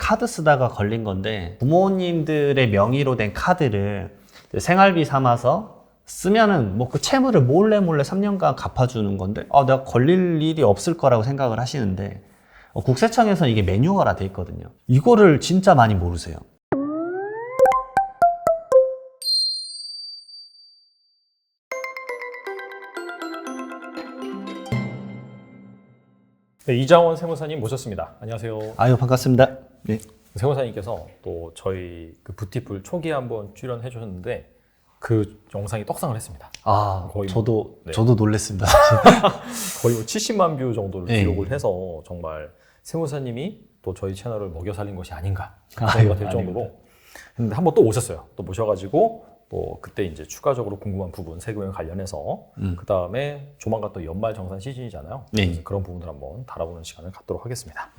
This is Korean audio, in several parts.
카드 쓰다가 걸린 건데 부모님들의 명의로 된 카드를 생활비 삼아서 쓰면은 뭐 그 채무를 몰래 3년간 갚아주는 건데 내가 걸릴 일이 없을 거라고 생각을 하시는데 국세청에서는 이게 매뉴얼화 돼 있거든요. 이거를 진짜 많이 모르세요. 네, 이장원 세무사님 모셨습니다. 안녕하세요. 아유, 반갑습니다. 네. 세무사님께서 또 저희 그 뷰티풀 초기에 한번 출연해 주셨는데 그 영상이 떡상을 했습니다. 거의 저도 네. 저도 놀랐습니다. 거의 70만 뷰 정도를 네. 기록을 해서 정말 세무사님이 또 저희 채널을 먹여 살린 것이 아닌가 아유, 생각이 될 정도로 했는데 한번 또 오셨어요. 또 모셔가지고 또 그때 이제 추가적으로 궁금한 부분 세금에 관련해서 그 다음에 조만간 또 연말 정산 시즌이잖아요. 네. 그래서 그런 부분을 한번 달아보는 시간을 갖도록 하겠습니다.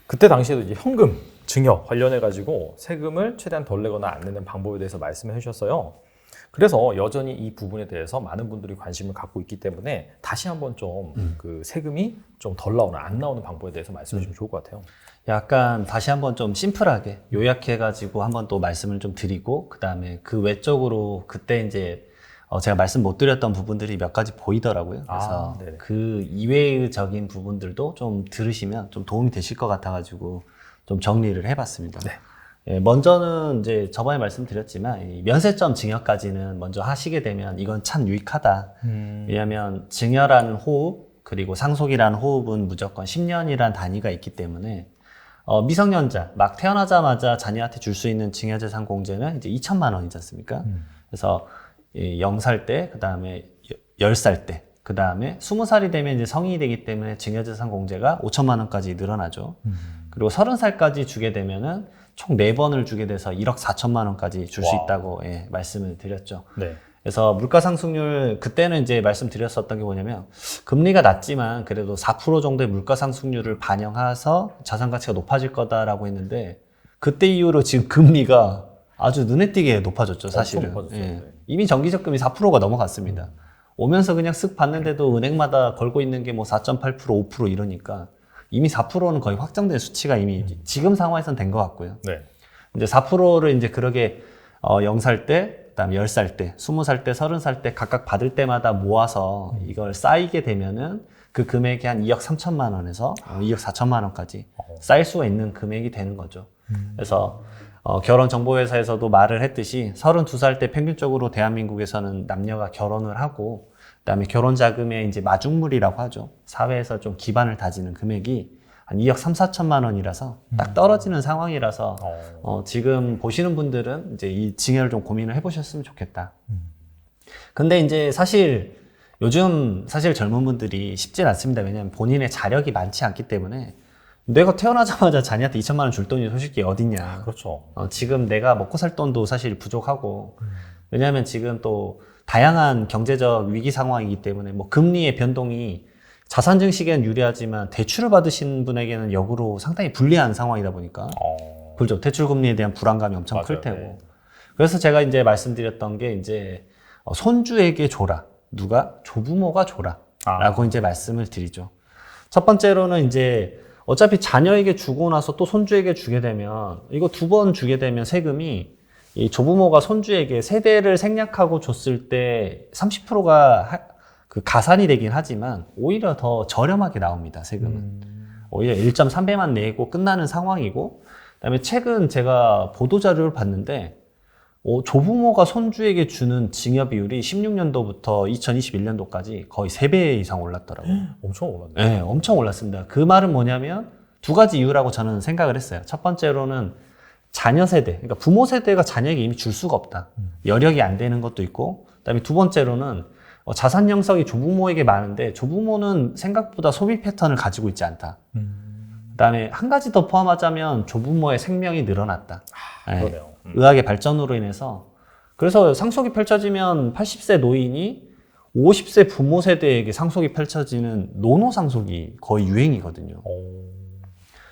그때 당시에도 이제 현금, 증여 관련해 가지고 세금을 최대한 덜 내거나 안 내는 방법에 대해서 말씀해 주셨어요. 그래서 여전히 이 부분에 대해서 많은 분들이 관심을 갖고 있기 때문에 다시 한번 좀 그 세금이 좀 덜 나오는 안 나오는 방법에 대해서 말씀해 주시면 좋을 것 같아요. 약간 다시 한번 좀 심플하게 요약해가지고 한번 또 말씀을 좀 드리고 그 다음에 그 외적으로 그때 이제 제가 말씀 못 드렸던 부분들이 몇 가지 보이더라고요. 그래서 그 이외적인 부분들도 좀 들으시면 좀 도움이 되실 것 같아가지고 좀 정리를 해봤습니다. 네. 예, 먼저는 이제 저번에 말씀드렸지만 이 면세점 증여까지는 먼저 하시게 되면 이건 참 유익하다. 왜냐하면 증여라는 호흡 그리고 상속이라는 호흡은 무조건 10년이라는 단위가 있기 때문에 미성년자 막 태어나자마자 자녀한테 줄 수 있는 증여재산 공제는 이제 2천만 원이지 않습니까? 그래서 0살 때, 그 다음에 10살 때, 그 다음에 20살이 되면 이제 성인이 되기 때문에 증여재산 공제가 5천만 원까지 늘어나죠. 그리고 30살까지 주게 되면은 총 4번을 주게 돼서 1억 4천만 원까지 줄 수 있다고 말씀을 드렸죠. 네. 그래서 물가상승률, 그때는 이제 말씀드렸었던 게 뭐냐면 금리가 낮지만 그래도 4% 정도의 물가상승률을 반영해서 자산가치가 높아질 거다라고 했는데 그때 이후로 지금 금리가 아주 눈에 띄게 높아졌죠, 사실은. 높아졌죠. 네. 이미 정기적금이 4%가 넘어갔습니다. 오면서 그냥 쓱 봤는데도 은행마다 걸고 있는 게 뭐 4.8%, 5% 이러니까 이미 4%는 거의 확정된 수치가 이미 지금 상황에서는 된 것 같고요. 네. 이제 4%를 이제 그러게 0살 때, 그다음에 10살 때, 20살 때, 30살 때 각각 받을 때마다 모아서 이걸 쌓이게 되면은 그 금액이 한 2억 3천만 원에서 2억 4천만 원까지 쌓일 수가 있는 금액이 되는 거죠. 그래서 결혼정보회사에서도 말을 했듯이 32살 때 평균적으로 대한민국에서는 남녀가 결혼을 하고 그다음에 결혼자금의 이제 마중물이라고 하죠. 사회에서 좀 기반을 다지는 금액이 한 2억 3, 4천만 원이라서 딱 떨어지는 상황이라서 지금 보시는 분들은 이제 이 증여를 좀 고민을 해보셨으면 좋겠다. 근데 이제 사실 요즘 젊은 분들이 쉽진 않습니다. 왜냐하면 본인의 자력이 많지 않기 때문에 내가 태어나자마자 자녀한테 2천만 원 줄 돈이 솔직히 어딨냐. 그렇죠. 지금 내가 먹고 살 돈도 사실 부족하고 왜냐하면 지금 또 다양한 경제적 위기 상황이기 때문에 뭐 금리의 변동이 자산 증식에는 유리하지만 대출을 받으신 분에게는 역으로 상당히 불리한 상황이다 보니까 그렇죠. 대출 금리에 대한 불안감이 엄청 맞아요. 클 테고. 네. 그래서 제가 이제 말씀드렸던 게 이제 손주에게 줘라. 누가? 조부모가 줘라. 라고 이제 말씀을 드리죠. 첫 번째로는 이제 어차피 자녀에게 주고 나서 또 손주에게 주게 되면 이거 2번 주게 되면 세금이 이 조부모가 손주에게 세대를 생략하고 줬을 때 30%가 그 가산이 되긴 하지만 오히려 더 저렴하게 나옵니다, 세금은. 오히려 1.3배만 내고 끝나는 상황이고 그다음에 최근 제가 보도자료를 봤는데 조부모가 손주에게 주는 증여 비율이 16년도부터 2021년도까지 거의 3배 이상 올랐더라고요. 엄청 올랐네요. 네, 엄청 올랐습니다. 그 말은 뭐냐면 2가지 이유라고 저는 생각을 했어요. 첫 번째로는 자녀 세대, 그러니까 부모 세대가 자녀에게 이미 줄 수가 없다. 여력이 안 되는 것도 있고, 그다음에 2번째로는 자산 형성이 조부모에게 많은데 조부모는 생각보다 소비 패턴을 가지고 있지 않다. 그다음에 한 가지 더 포함하자면 조부모의 생명이 늘어났다. 그러네요. 의학의 발전으로 인해서 그래서 상속이 펼쳐지면 80세 노인이 50세 부모 세대에게 상속이 펼쳐지는 노노 상속이 거의 유행이거든요.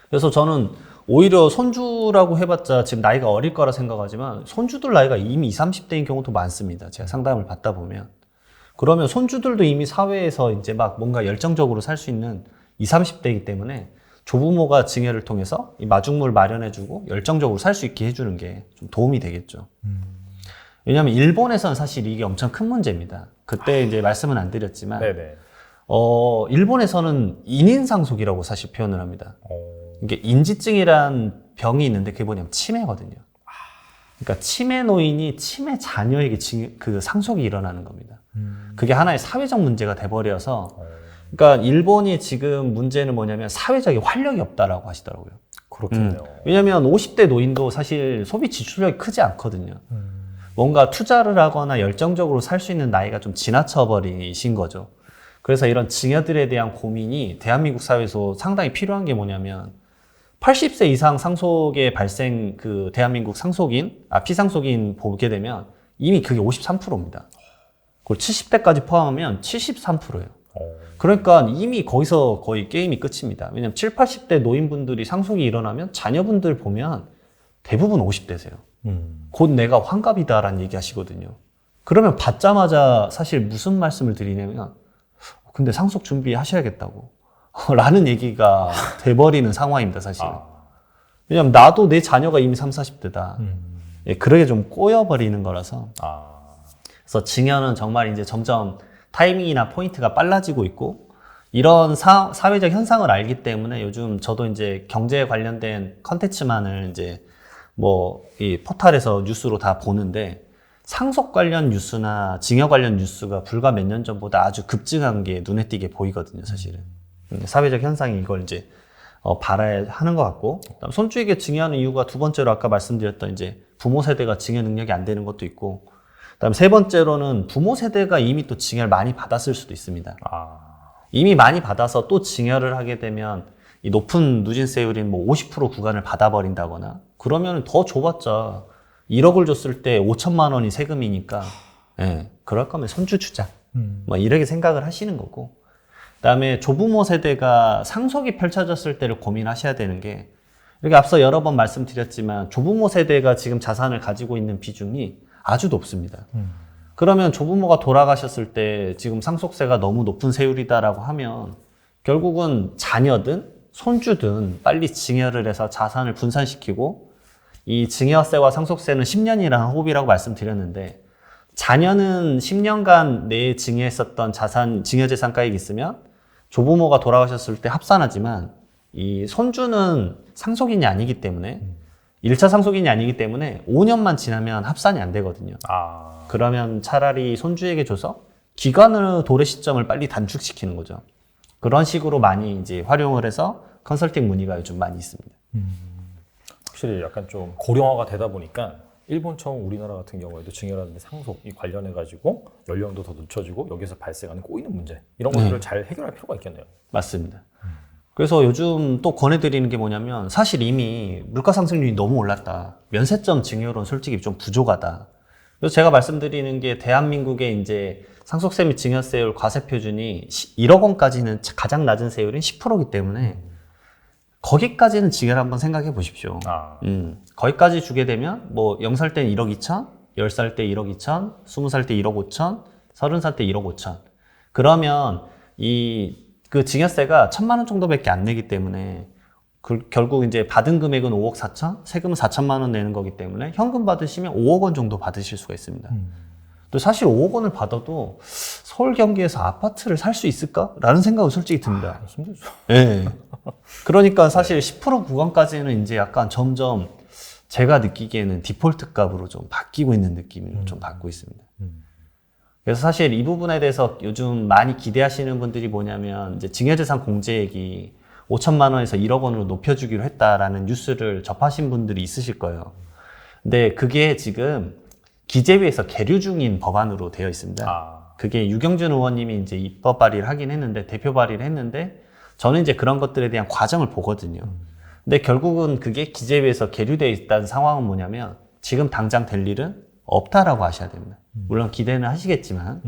그래서 저는 오히려 손주라고 해봤자 지금 나이가 어릴 거라 생각하지만 손주들 나이가 이미 20, 30대인 경우도 많습니다. 제가 상담을 받다 보면. 그러면 손주들도 이미 사회에서 이제 막 뭔가 열정적으로 살 수 있는 20, 30대이기 때문에 조부모가 증여를 통해서 이 마중물 마련해주고 열정적으로 살 수 있게 해주는 게 좀 도움이 되겠죠. 왜냐하면 일본에서는 사실 이게 엄청 큰 문제입니다. 그때 이제 말씀은 안 드렸지만, 네네. 일본에서는 인인상속이라고 사실 표현을 합니다. 이게 인지증이란 병이 있는데 그게 뭐냐면 치매거든요. 그러니까 치매 노인이 치매 자녀에게 그 상속이 일어나는 겁니다. 그게 하나의 사회적 문제가 돼버려서, 그러니까 일본이 지금 문제는 뭐냐면 사회적인 활력이 없다라고 하시더라고요. 그렇겠네요. 왜냐하면 50대 노인도 사실 소비 지출력이 크지 않거든요. 뭔가 투자를 하거나 열정적으로 살 수 있는 나이가 좀 지나쳐버리신 거죠. 그래서 이런 증여들에 대한 고민이 대한민국 사회에서 상당히 필요한 게 뭐냐면 80세 이상 상속의 발생 그 대한민국 피상속인 보게 되면 이미 그게 53%입니다. 그걸 70대까지 포함하면 73%예요. 그러니까 이미 거기서 거의 게임이 끝입니다. 왜냐면 7, 80대 노인분들이 상속이 일어나면 자녀분들 보면 대부분 50대세요. 곧 내가 환갑이다라는 얘기 하시거든요. 그러면 받자마자 사실 무슨 말씀을 드리냐면 근데 상속 준비하셔야겠다고 라는 얘기가 돼버리는 상황입니다, 사실은. 왜냐면 나도 내 자녀가 이미 30, 40대다. 예, 그러게 좀 꼬여버리는 거라서. 그래서 증여는 정말 이제 점점 타이밍이나 포인트가 빨라지고 있고, 이런 사회적 현상을 알기 때문에 요즘 저도 이제 경제에 관련된 컨텐츠만을 이제 이 포털에서 뉴스로 다 보는데, 상속 관련 뉴스나 증여 관련 뉴스가 불과 몇 년 전보다 아주 급증한 게 눈에 띄게 보이거든요, 사실은. 사회적 현상이 이걸 이제 발화하는 것 같고, 그다음 손주에게 증여하는 이유가 두 번째로 아까 말씀드렸던 이제 부모 세대가 증여 능력이 안 되는 것도 있고, 그다음 세 번째로는 부모 세대가 이미 또 증여를 많이 받았을 수도 있습니다. 이미 많이 받아서 또 증여를 하게 되면 이 높은 누진세율인 50% 구간을 받아버린다거나, 그러면 더 줘봤자 1억을 줬을 때 5천만 원이 세금이니까, 예, 그럴 거면 손주 주자. 이렇게 생각을 하시는 거고. 그다음에 조부모 세대가 상속이 펼쳐졌을 때를 고민하셔야 되는 게, 이렇게 앞서 여러 번 말씀드렸지만 조부모 세대가 지금 자산을 가지고 있는 비중이 아주 높습니다. 그러면 조부모가 돌아가셨을 때 지금 상속세가 너무 높은 세율이다라고 하면 결국은 자녀든 손주든 빨리 증여를 해서 자산을 분산시키고, 이 증여세와 상속세는 10년이라는 호흡이라고 말씀드렸는데, 자녀는 10년간 내 증여했었던 증여재산가액이 있으면 조부모가 돌아가셨을 때 합산하지만, 이 손주는 상속인이 아니기 때문에 1차 상속인이 아니기 때문에 5년만 지나면 합산이 안 되거든요. 그러면 차라리 손주에게 줘서 기간을 도래 시점을 빨리 단축시키는 거죠. 그런 식으로 많이 이제 활용을 해서 컨설팅 문의가 요즘 많이 있습니다. 확실히 약간 좀 고령화가 되다 보니까 일본처럼 우리나라 같은 경우에도 증여라든지 상속이 관련해가지고 연령도 더 늦춰지고 여기서 발생하는 꼬이는 문제, 이런 것들을 잘 해결할 필요가 있겠네요. 맞습니다. 그래서 요즘 또 권해드리는 게 뭐냐면, 사실 이미 물가 상승률이 너무 올랐다. 면세점 증여로는 솔직히 좀 부족하다. 그래서 제가 말씀드리는 게 대한민국의 이제 상속세 및 증여세율 과세 표준이 1억 원까지는 가장 낮은 세율인 10%이기 때문에 거기까지는 증여를 한번 생각해 보십시오. 거기까지 주게 되면 0살 때는 1억 2천, 10살 때 1억 2천, 20살 때 1억 5천, 30살 때 1억 5천. 그러면 그 증여세가 1,000만 원 정도밖에 안 내기 때문에 결국 이제 받은 금액은 5억 4천, 세금은 4천만 원 내는 거기 때문에 현금 받으시면 5억 원 정도 받으실 수가 있습니다. 또 사실 5억 원을 받아도 서울 경기에서 아파트를 살 수 있을까라는 생각은 솔직히 듭니다. 힘들죠. 네. 그러니까 사실 10% 구간까지는 이제 약간 점점 제가 느끼기에는 디폴트 값으로 좀 바뀌고 있는 느낌을 좀 받고 있습니다. 그래서 사실 이 부분에 대해서 요즘 많이 기대하시는 분들이 뭐냐면, 이제 증여재산 공제액이 5천만 원에서 1억 원으로 높여주기로 했다라는 뉴스를 접하신 분들이 있으실 거예요. 근데 그게 지금 기재위에서 계류 중인 법안으로 되어 있습니다. 그게 유경준 의원님이 이제 입법 발의를 하긴 했는데, 대표 발의를 했는데, 저는 이제 그런 것들에 대한 과정을 보거든요. 근데 결국은 그게 기재위에서 계류되어 있다는 상황은 뭐냐면, 지금 당장 될 일은 없다라고 하셔야 됩니다. 물론 기대는 하시겠지만,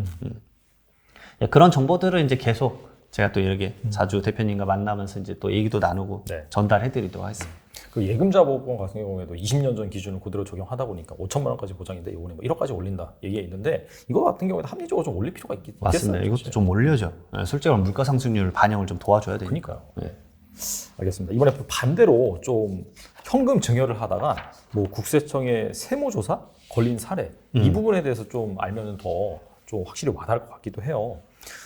그런 정보들을 이제 계속 제가 또 이렇게 자주 대표님과 만나면서 이제 또 얘기도 나누고 전달해드리도록 하겠습니다. 그 예금자 보호법 같은 경우에도 20년 전 기준을 그대로 적용하다 보니까 5천만 원까지 보장인데 이번에 1억까지 올린다 얘기가 있는데, 이거 같은 경우에는 합리적으로 좀 올릴 필요가 있겠어요. 맞습니다. 이것도 좀 올려줘. 솔직히 물가 상승률 반영을 좀 도와줘야 되니까. 그러니까요. 알겠습니다. 이번에 반대로 좀 현금 증여를 하다가 뭐 국세청의 세무조사 걸린 사례 이 부분에 대해서 좀 알면 더 좀 확실히 와닿을 것 같기도 해요.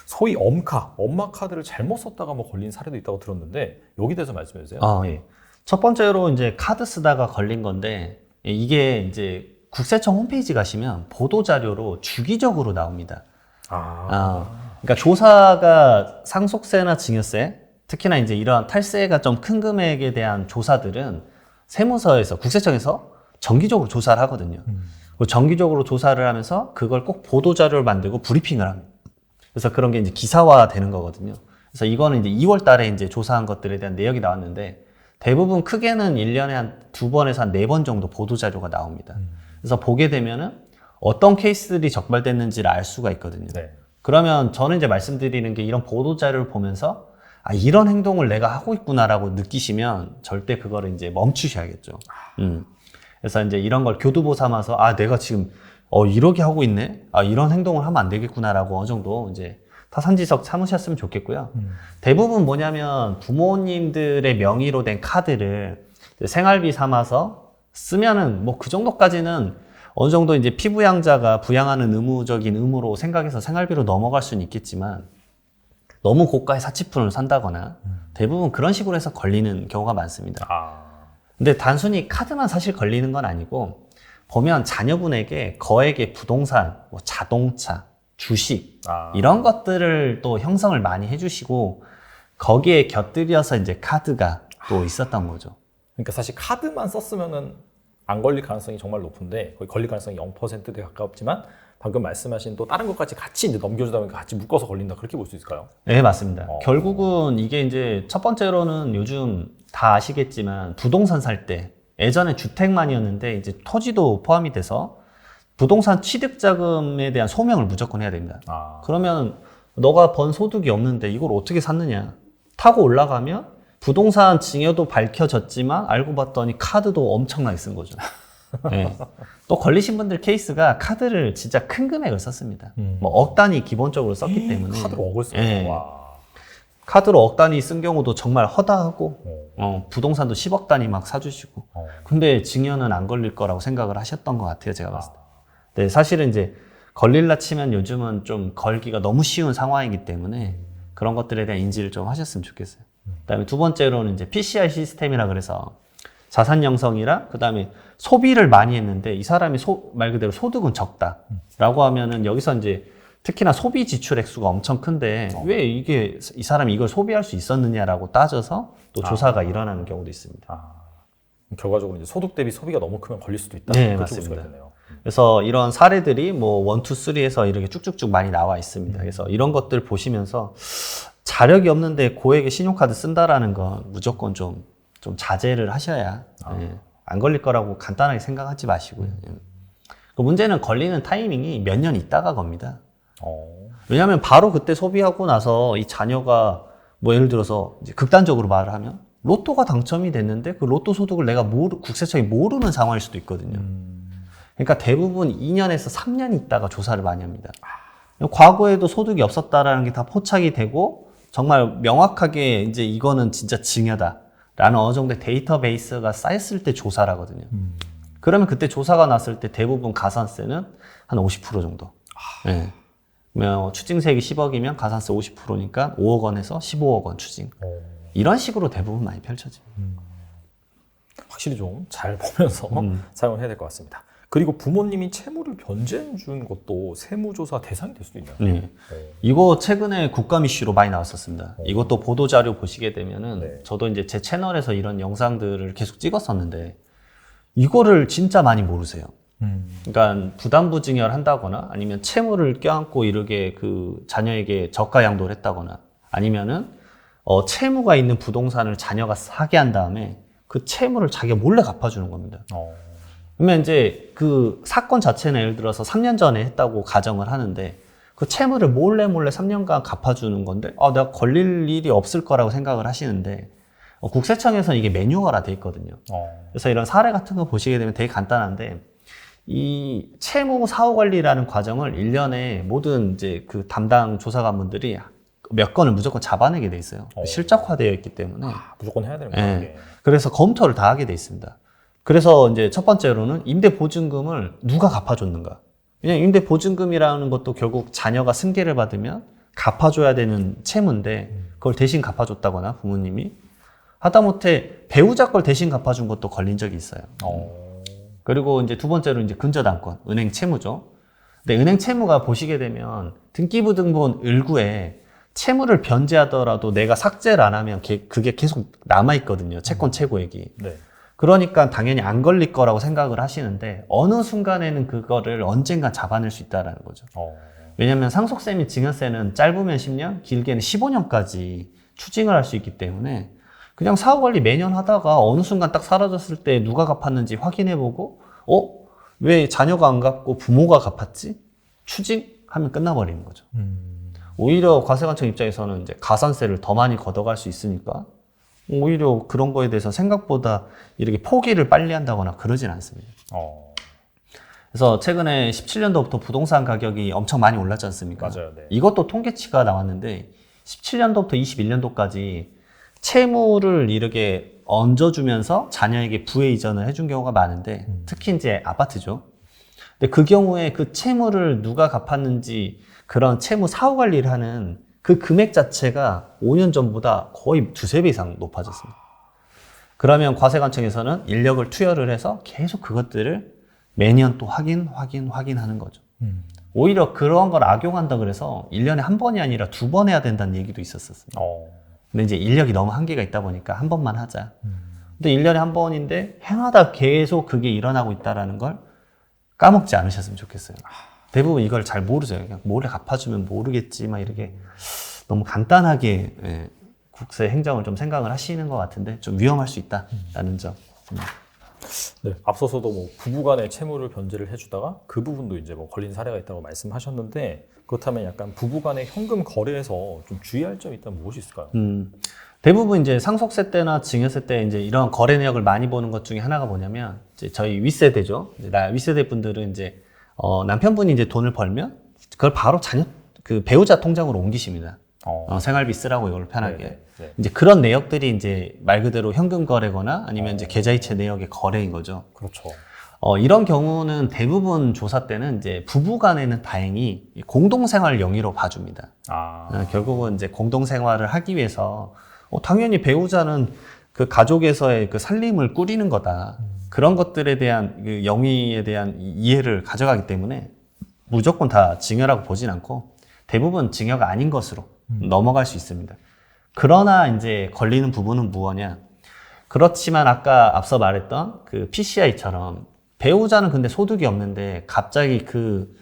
소위 엄마 카드를 잘못 썼다가 뭐 걸린 사례도 있다고 들었는데 여기 대해서 말씀해 주세요. 예. 첫 번째로 이제 카드 쓰다가 걸린 건데 이게 이제 국세청 홈페이지 가시면 보도 자료로 주기적으로 나옵니다. 그러니까 조사가 상속세나 증여세, 특히나 이제 이러한 탈세가 좀 큰 금액에 대한 조사들은 세무서에서 국세청에서 정기적으로 조사를 하거든요. 정기적으로 조사를 하면서 그걸 꼭 보도 자료를 만들고 브리핑을 합니다. 그래서 그런 게 이제 기사화 되는 거거든요. 그래서 이거는 이제 2월 달에 이제 조사한 것들에 대한 내역이 나왔는데 대부분 크게는 1년에 한 2번에서 한 4번 정도 보도 자료가 나옵니다. 그래서 보게 되면은 어떤 케이스들이 적발됐는지를 알 수가 있거든요. 네. 그러면 저는 이제 말씀드리는 게 이런 보도 자료를 보면서 이런 행동을 내가 하고 있구나라고 느끼시면 절대 그거를 이제 멈추셔야겠죠. 그래서 이제 이런 걸 교두보 삼아서 내가 지금 이렇게 하고 있네. 이런 행동을 하면 안 되겠구나라고 어느 정도 이제 타산지석 삼으셨으면 좋겠고요. 대부분 뭐냐면 부모님들의 명의로 된 카드를 생활비 삼아서 쓰면은 뭐 그 정도까지는 어느 정도 이제 피부양자가 부양하는 의무적인 의무로 생각해서 생활비로 넘어갈 수는 있겠지만 너무 고가의 사치품을 산다거나 대부분 그런 식으로 해서 걸리는 경우가 많습니다. 근데 단순히 카드만 사실 걸리는 건 아니고 보면 자녀분에게 거액의 부동산, 뭐 자동차, 주식 이런 것들을 또 형성을 많이 해주시고 거기에 곁들여서 이제 카드가 또 있었던 거죠. 그러니까 사실 카드만 썼으면은 안 걸릴 가능성이 정말 높은데 거의 걸릴 가능성이 0%에 가깝지만 방금 말씀하신 또 다른 것까지 같이 이제 넘겨주다 보니까 같이 묶어서 걸린다 그렇게 볼 수 있을까요? 네, 맞습니다. 결국은 이게 이제 첫 번째로는 요즘 다 아시겠지만 부동산 살 때 예전에 주택만이었는데 이제 토지도 포함이 돼서 부동산 취득자금에 대한 소명을 무조건 해야 됩니다. 그러면 너가 번 소득이 없는데 이걸 어떻게 샀느냐 타고 올라가면 부동산 증여도 밝혀졌지만 알고 봤더니 카드도 엄청나게 쓴 거죠. 네. 또 걸리신 분들 케이스가 카드를 진짜 큰 금액을 썼습니다. 뭐 억 단위 기본적으로 썼기 때문에 카드로 억을 쓰고 카드로 억 단위 쓴 경우도 정말 허다하고 부동산도 10억 단위 막 사주시고 근데 증여는 안 걸릴 거라고 생각을 하셨던 것 같아요. 제가 봤을 때. 네, 사실은 이제 걸릴라 치면 요즘은 좀 걸기가 너무 쉬운 상황이기 때문에 그런 것들에 대한 인지를 좀 하셨으면 좋겠어요. 그다음에 두 번째로는 이제 PCI 시스템이라 그래서 자산 형성이랑 그다음에 소비를 많이 했는데 이 사람이 말 그대로 소득은 적다라고 하면은 여기서 이제 특히나 소비 지출 액수가 엄청 큰데 왜 이 사람이 이걸 소비할 수 있었느냐라고 따져서 또 조사가 일어나는 경우도 있습니다. 결과적으로 이제 소득 대비 소비가 너무 크면 걸릴 수도 있다. 네, 맞습니다. 그래서 이런 사례들이 뭐 1, 2, 3에서 이렇게 쭉쭉쭉 많이 나와 있습니다. 그래서 이런 것들 보시면서 자력이 없는데 고액의 신용카드 쓴다라는 건 무조건 좀 자제를 하셔야 안 걸릴 거라고 간단하게 생각하지 마시고요. 그 문제는 걸리는 타이밍이 몇 년 있다가 겁니다. 왜냐하면 바로 그때 소비하고 나서 이 자녀가 뭐 예를 들어서 이제 극단적으로 말을 하면 로또가 당첨이 됐는데 그 로또 소득을 내가 국세청이 모르는 상황일 수도 있거든요. 그러니까 대부분 2년에서 3년 있다가 조사를 많이 합니다. 과거에도 소득이 없었다라는 게 다 포착이 되고 정말 명확하게 이제 이거는 진짜 증여다라는 어느 정도의 데이터베이스가 쌓였을 때 조사를 하거든요. 그러면 그때 조사가 났을 때 대부분 가산세는 한 50% 정도. 네. 추징세액이 10억이면 가산세 50%니까 5억 원에서 15억 원 추징. 이런 식으로 대부분 많이 펼쳐집니다. 확실히 좀 잘 보면서 사용을 해야 될 것 같습니다. 그리고 부모님이 채무를 변제해 준 것도 세무조사 대상이 될 수도 있나요? 네. 이거 최근에 국감 이슈로 많이 나왔었습니다. 이것도 보도자료 보시게 되면은 저도 이제 제 채널에서 이런 영상들을 계속 찍었었는데 이거를 진짜 많이 모르세요. 그러니까 부담부 증여를 한다거나 아니면 채무를 껴안고 이렇게 그 자녀에게 저가 양도를 했다거나 아니면은 채무가 있는 부동산을 자녀가 사게 한 다음에 그 채무를 자기가 몰래 갚아주는 겁니다. 그러면 이제 그 사건 자체는 예를 들어서 3년 전에 했다고 가정을 하는데 그 채무를 몰래 3년간 갚아주는 건데 내가 걸릴 일이 없을 거라고 생각을 하시는데 국세청에서는 이게 매뉴얼화 돼 있거든요. 그래서 이런 사례 같은 거 보시게 되면 되게 간단한데 이 채무 사후 관리라는 과정을 1년에 모든 이제 그 담당 조사관분들이 몇 건을 무조건 잡아내게 돼 있어요. 실적화되어 있기 때문에. 무조건 해야 되는 거예요. 네. 그래서 검토를 다 하게 돼 있습니다. 그래서 이제 첫 번째로는 임대보증금을 누가 갚아줬는가. 왜냐면 임대보증금이라는 것도 결국 자녀가 승계를 받으면 갚아줘야 되는 채무인데 그걸 대신 갚아줬다거나 부모님이 하다못해 배우자 걸 대신 갚아준 것도 걸린 적이 있어요. 그리고 이제 두 번째로 이제 근저당권, 은행 채무죠. 근데 은행 채무가 보시게 되면 등기부등본 을구에 채무를 변제하더라도 내가 삭제를 안 하면 그게 계속 남아있거든요. 채권 최고액이. 네. 그러니까 당연히 안 걸릴 거라고 생각을 하시는데 어느 순간에는 그거를 언젠가 잡아낼 수 있다는 거죠. 왜냐하면 상속세 및 증여세는 짧으면 10년, 길게는 15년까지 추징을 할 수 있기 때문에 그냥 사후 관리 매년 하다가 어느 순간 딱 사라졌을 때 누가 갚았는지 확인해보고 왜 자녀가 안 갚고 부모가 갚았지? 추징하면 끝나버리는 거죠. 오히려 과세관청 입장에서는 이제 가산세를 더 많이 걷어갈 수 있으니까 오히려 그런 거에 대해서 생각보다 이렇게 포기를 빨리 한다거나 그러진 않습니다. 그래서 최근에 17년도부터 부동산 가격이 엄청 많이 올랐지 않습니까? 맞아요. 네. 이것도 통계치가 나왔는데 17년도부터 21년도까지 채무를 이렇게 얹어주면서 자녀에게 부의 이전을 해준 경우가 많은데 특히 이제 아파트죠. 근데 그 경우에 그 채무를 누가 갚았는지 그런 채무 사후 관리를 하는 그 금액 자체가 5년 전보다 거의 두세 배 이상 높아졌습니다. 그러면 과세관청에서는 인력을 투여를 해서 계속 그것들을 매년 또 확인하는 거죠. 오히려 그런 걸 악용한다 그래서 1년에 한 번이 아니라 2번 해야 된다는 얘기도 있었습니다. 근데 이제 인력이 너무 한계가 있다 보니까 한 번만 하자. 근데 1년에 한 번인데 해마다 계속 그게 일어나고 있다는 걸 까먹지 않으셨으면 좋겠어요. 대부분 이걸 잘 모르죠. 그냥 모래 갚아주면 모르겠지, 막 이렇게 너무 간단하게 국세 행정을 좀 생각을 하시는 것 같은데 좀 위험할 수 있다라는 점. 네, 앞서서도 뭐 부부간의 채무를 변제를 해주다가 그 부분도 이제 뭐 걸린 사례가 있다고 말씀하셨는데 그렇다면 약간 부부간의 현금 거래에서 좀 주의할 점이 있다면 무엇이 있을까요? 대부분 이제 상속세 때나 증여세 때 이제 이런 거래 내역을 많이 보는 것 중에 하나가 뭐냐면 이제 저희 윗세대죠. 이제 윗세대 분들은 이제 남편분이 이제 돈을 벌면 그걸 바로 그 배우자 통장으로 옮기십니다. 생활비 쓰라고 이걸 편하게. 네. 이제 그런 내역들이 이제 말 그대로 현금 거래거나 아니면 이제 계좌이체 내역의 거래인 거죠. 그렇죠. 이런 경우는 대부분 조사 때는 이제 부부 간에는 다행히 공동생활 영위로 봐줍니다. 결국은 이제 공동생활을 하기 위해서 당연히 배우자는 그 가족에서의 그 살림을 꾸리는 거다. 그런 것들에 대한 그 영위에 대한 이해를 가져가기 때문에 무조건 다 증여라고 보진 않고 대부분 증여가 아닌 것으로 넘어갈 수 있습니다. 그러나 이제 걸리는 부분은 무엇이냐? 그렇지만 아까 앞서 말했던 그 PCI처럼 배우자는 근데 소득이 없는데 갑자기 그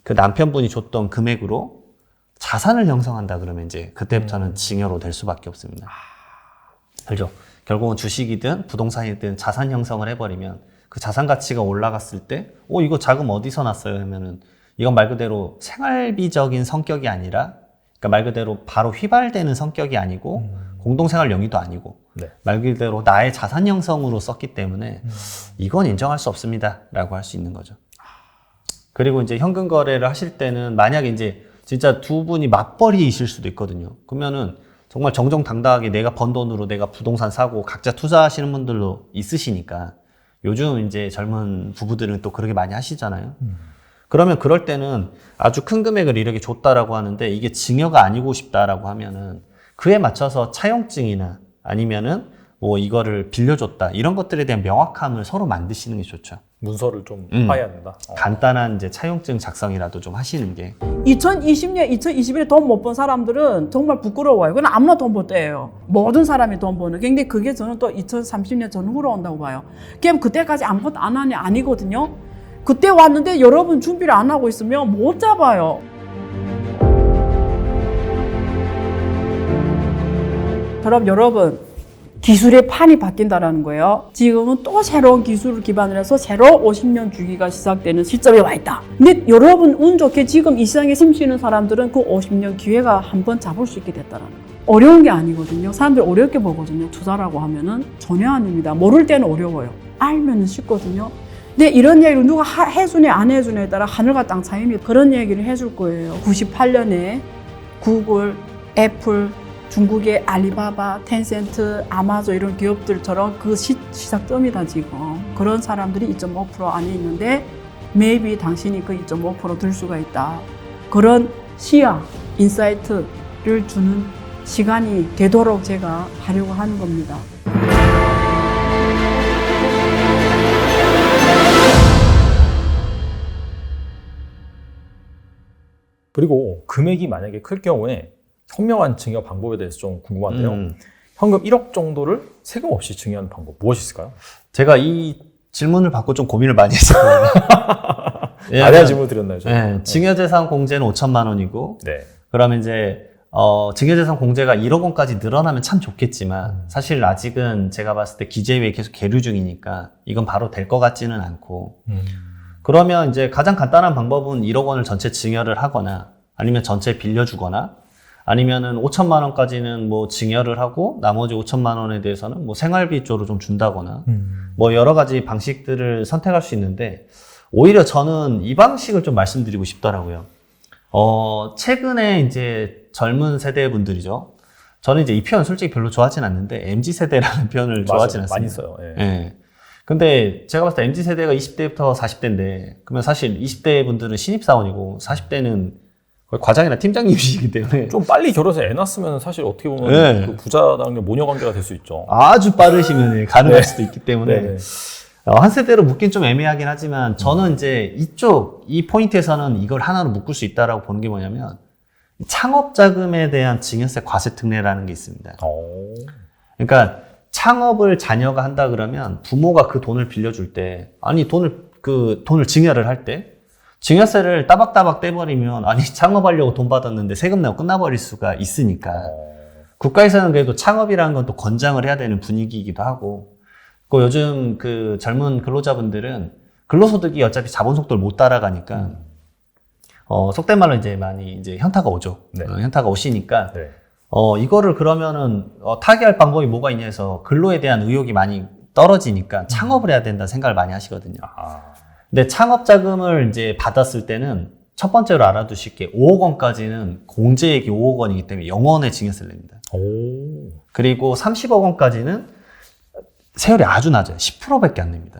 남편분이 줬던 금액으로 자산을 형성한다 그러면 이제 그때부터는 증여로 될 수밖에 없습니다. 그렇죠? 결국은 주식이든 부동산이든 자산 형성을 해버리면 그 자산 가치가 올라갔을 때 이거 자금 어디서 났어요? 하면은 이건 말 그대로 생활비적인 성격이 아니라 그러니까 말 그대로 바로 휘발되는 성격이 아니고 공동생활 영위도 아니고 말 그대로 나의 자산 형성으로 썼기 때문에 이건 인정할 수 없습니다 라고 할 수 있는 거죠. 그리고 이제 현금 거래를 하실 때는 만약에 이제 진짜 두 분이 맞벌이이실 수도 있거든요. 그러면은 정말 정정당당하게 내가 번 돈으로 내가 부동산 사고 각자 투자하시는 분들도 있으시니까 요즘 이제 젊은 부부들은 또 그렇게 많이 하시잖아요. 그러면 그럴 때는 아주 큰 금액을 이렇게 줬다라고 하는데 이게 증여가 아니고 싶다라고 하면은 그에 맞춰서 차용증이나 아니면은 뭐 이거를 빌려줬다 이런 것들에 대한 명확함을 서로 만드시는 게 좋죠. 문서를 좀 파야 된다. 간단한 이제 차용증 작성이라도 좀 하시는 게. 2020년, 2021년 돈 못 번 사람들은 정말 부끄러워요. 그건 아무나 돈 벌 때예요. 모든 사람이 돈 버는. 근데 그게 저는 또 2030년 전후로 온다고 봐요. 그럼 그때까지 아무것도 안 하니 아니거든요. 그때 왔는데 여러분 준비를 안 하고 있으면 못 잡아요. 그럼 여러분 기술의 판이 바뀐다는 거예요. 지금은 또 새로운 기술을 기반으로 해서 새로 50년 주기가 시작되는 시점에 와 있다. 근데 여러분 운 좋게 지금 이 시장에 심쉬는 사람들은 그 50년 기회가 한번 잡을 수 있게 됐다는 거예요. 어려운 게 아니거든요. 사람들이 어렵게 보거든요. 투자라고 하면은 전혀 아닙니다. 모를 때는 어려워요. 알면은 쉽거든요. 근데 이런 얘기를 누가 해주네 안 해주네에 따라 하늘과 땅 차이입니다. 그런 얘기를 해줄 거예요. 98년에 구글 애플, 중국의 알리바바, 텐센트, 아마존 이런 기업들처럼 그 시작점이다 지금. 그런 사람들이 2.5% 안에 있는데 maybe 당신이 그 2.5% 들 수가 있다. 그런 시야, 인사이트를 주는 시간이 되도록 제가 하려고 하는 겁니다. 그리고 금액이 만약에 클 경우에 현명한 증여 방법에 대해서 좀 궁금한데요. 현금 1억 정도를 세금 없이 증여하는 방법 무엇이 있을까요? 제가 이 질문을 받고 좀 고민을 많이 했어요. 아래한 질문 드렸나요? 네, 증여재산 공제는 5천만 원이고, 네. 그러면 이제 증여재산 공제가 1억 원까지 늘어나면 참 좋겠지만 사실 아직은 제가 봤을 때 기재위에 계속 계류 중이니까 이건 바로 될 것 같지는 않고, 그러면 이제 가장 간단한 방법은 1억 원을 전체 증여를 하거나 아니면 전체 빌려주거나 아니면은 5천만 원까지는 뭐 증여를 하고 나머지 5천만 원에 대해서는 뭐 생활비 쪽으로 좀 준다거나 뭐 여러 가지 방식들을 선택할 수 있는데, 오히려 저는 이 방식을 좀 말씀드리고 싶더라고요. 최근에 이제 젊은 세대 분들이죠. 저는 이제 이 표현 솔직히 별로 좋아하진 않는데 MZ세대라는 표현을 좋아하진 않습니다. 많이 써요. 예. 예. 근데 제가 봤을 때 MZ세대가 20대부터 40대인데, 그러면 사실 20대 분들은 신입사원이고 40대는 거의 과장이나 팀장님이시기 때문에 좀 빨리 결혼해서 애 낳았으면 사실 어떻게 보면 네. 그 부자랑의 모녀 관계가 될 수 있죠. 아주 빠르시면 가능할 수도 있기 때문에 네. 한 세대로 묶긴 좀 애매하긴 하지만, 저는 이제 이 포인트에서는 이걸 하나로 묶을 수 있다라고 보는 게 뭐냐면, 창업 자금에 대한 증여세 과세 특례라는 게 있습니다. 그러니까 창업을 자녀가 한다 그러면 부모가 그 돈을 빌려줄 때, 아니 돈을 증여를 할 때 증여세를 따박따박 떼버리면, 아니 창업하려고 돈 받았는데 세금 내고 끝나버릴 수가 있으니까 국가에서는 그래도 창업이라는 건 또 권장을 해야 되는 분위기이기도 하고, 그 요즘 그 젊은 근로자분들은 근로소득이 어차피 자본 속도를 못 따라가니까 속된 말로 이제 많이 이제 현타가 오죠. 네. 현타가 오시니까 네. 이거를 그러면은 타개할 방법이 뭐가 있냐 해서 근로에 대한 의욕이 많이 떨어지니까 창업을 해야 된다는 생각을 많이 하시거든요. 근데 창업 자금을 이제 받았을 때는 첫 번째로 알아두실 게 5억 원까지는 공제액이 5억 원이기 때문에 영원의 증여세를 냅니다. 그리고 30억 원까지는 세율이 아주 낮아요. 10%밖에 안 냅니다.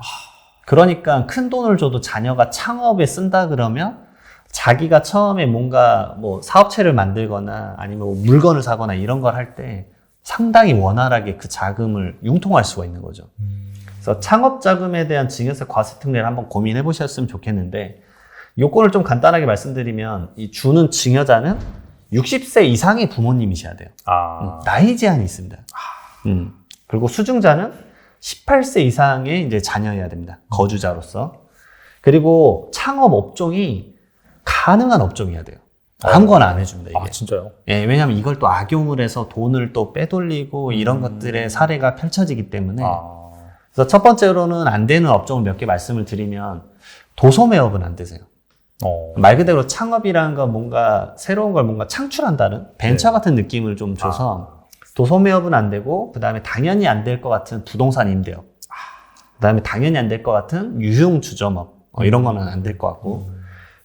그러니까 큰 돈을 줘도 자녀가 창업에 쓴다 그러면 자기가 처음에 뭔가 뭐 사업체를 만들거나 아니면 뭐 물건을 사거나 이런 걸 할 때 상당히 원활하게 그 자금을 융통할 수가 있는 거죠. 그래서 창업 자금에 대한 증여세 과세 특례를 한번 고민해 보셨으면 좋겠는데, 요건을 좀 간단하게 말씀드리면 이 주는 증여자는 60세 이상의 부모님이셔야 돼요. 나이 제한이 있습니다. 그리고 수증자는 18세 이상의 이제 자녀여야 됩니다. 거주자로서. 그리고 창업 업종이 가능한 업종이어야 돼요. 아무거나 안 해줍니다, 이게. 진짜요? 예, 왜냐하면 이걸 또 악용을 해서 돈을 또 빼돌리고 이런 것들의 사례가 펼쳐지기 때문에. 그래서 첫 번째로는 안 되는 업종을 몇 개 말씀을 드리면, 도소매업은 안 되세요. 말 그대로 창업이라는 건 뭔가 새로운 걸 뭔가 창출한다는 벤처 같은 느낌을 좀 줘서 도소매업은 안 되고, 그 다음에 당연히 안 될 것 같은 부동산 임대업, 그 다음에 당연히 안 될 것 같은 유흥주점업, 이런 거는 안 될 것 같고,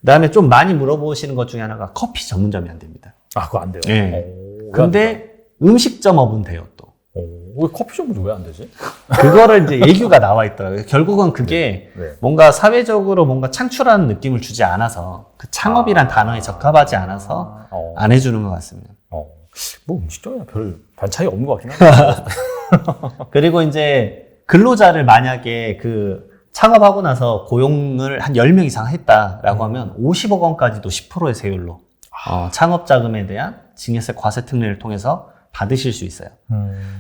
그 다음에 좀 많이 물어보시는 것 중에 하나가 커피 전문점이 안 됩니다. 그거 안 돼요? 네. 근데 음식점업은 돼요, 또. 왜 커피숍은 왜 안 되지? 그거를 이제 예규가 나와 있더라고요. 결국은 그게 뭔가 사회적으로 뭔가 창출하는 느낌을 주지 않아서, 그 창업이란 단어에 적합하지 않아서 안 해주는 것 같습니다. 뭐 음식점이나 별 차이 없는 것 같긴 한데. 그리고 이제 근로자를 만약에 그 창업하고 나서 고용을 한 10명 이상 했다라고 하면 50억 원까지도 10%의 세율로 창업 자금에 대한 증여세 과세 특례를 통해서 받으실 수 있어요.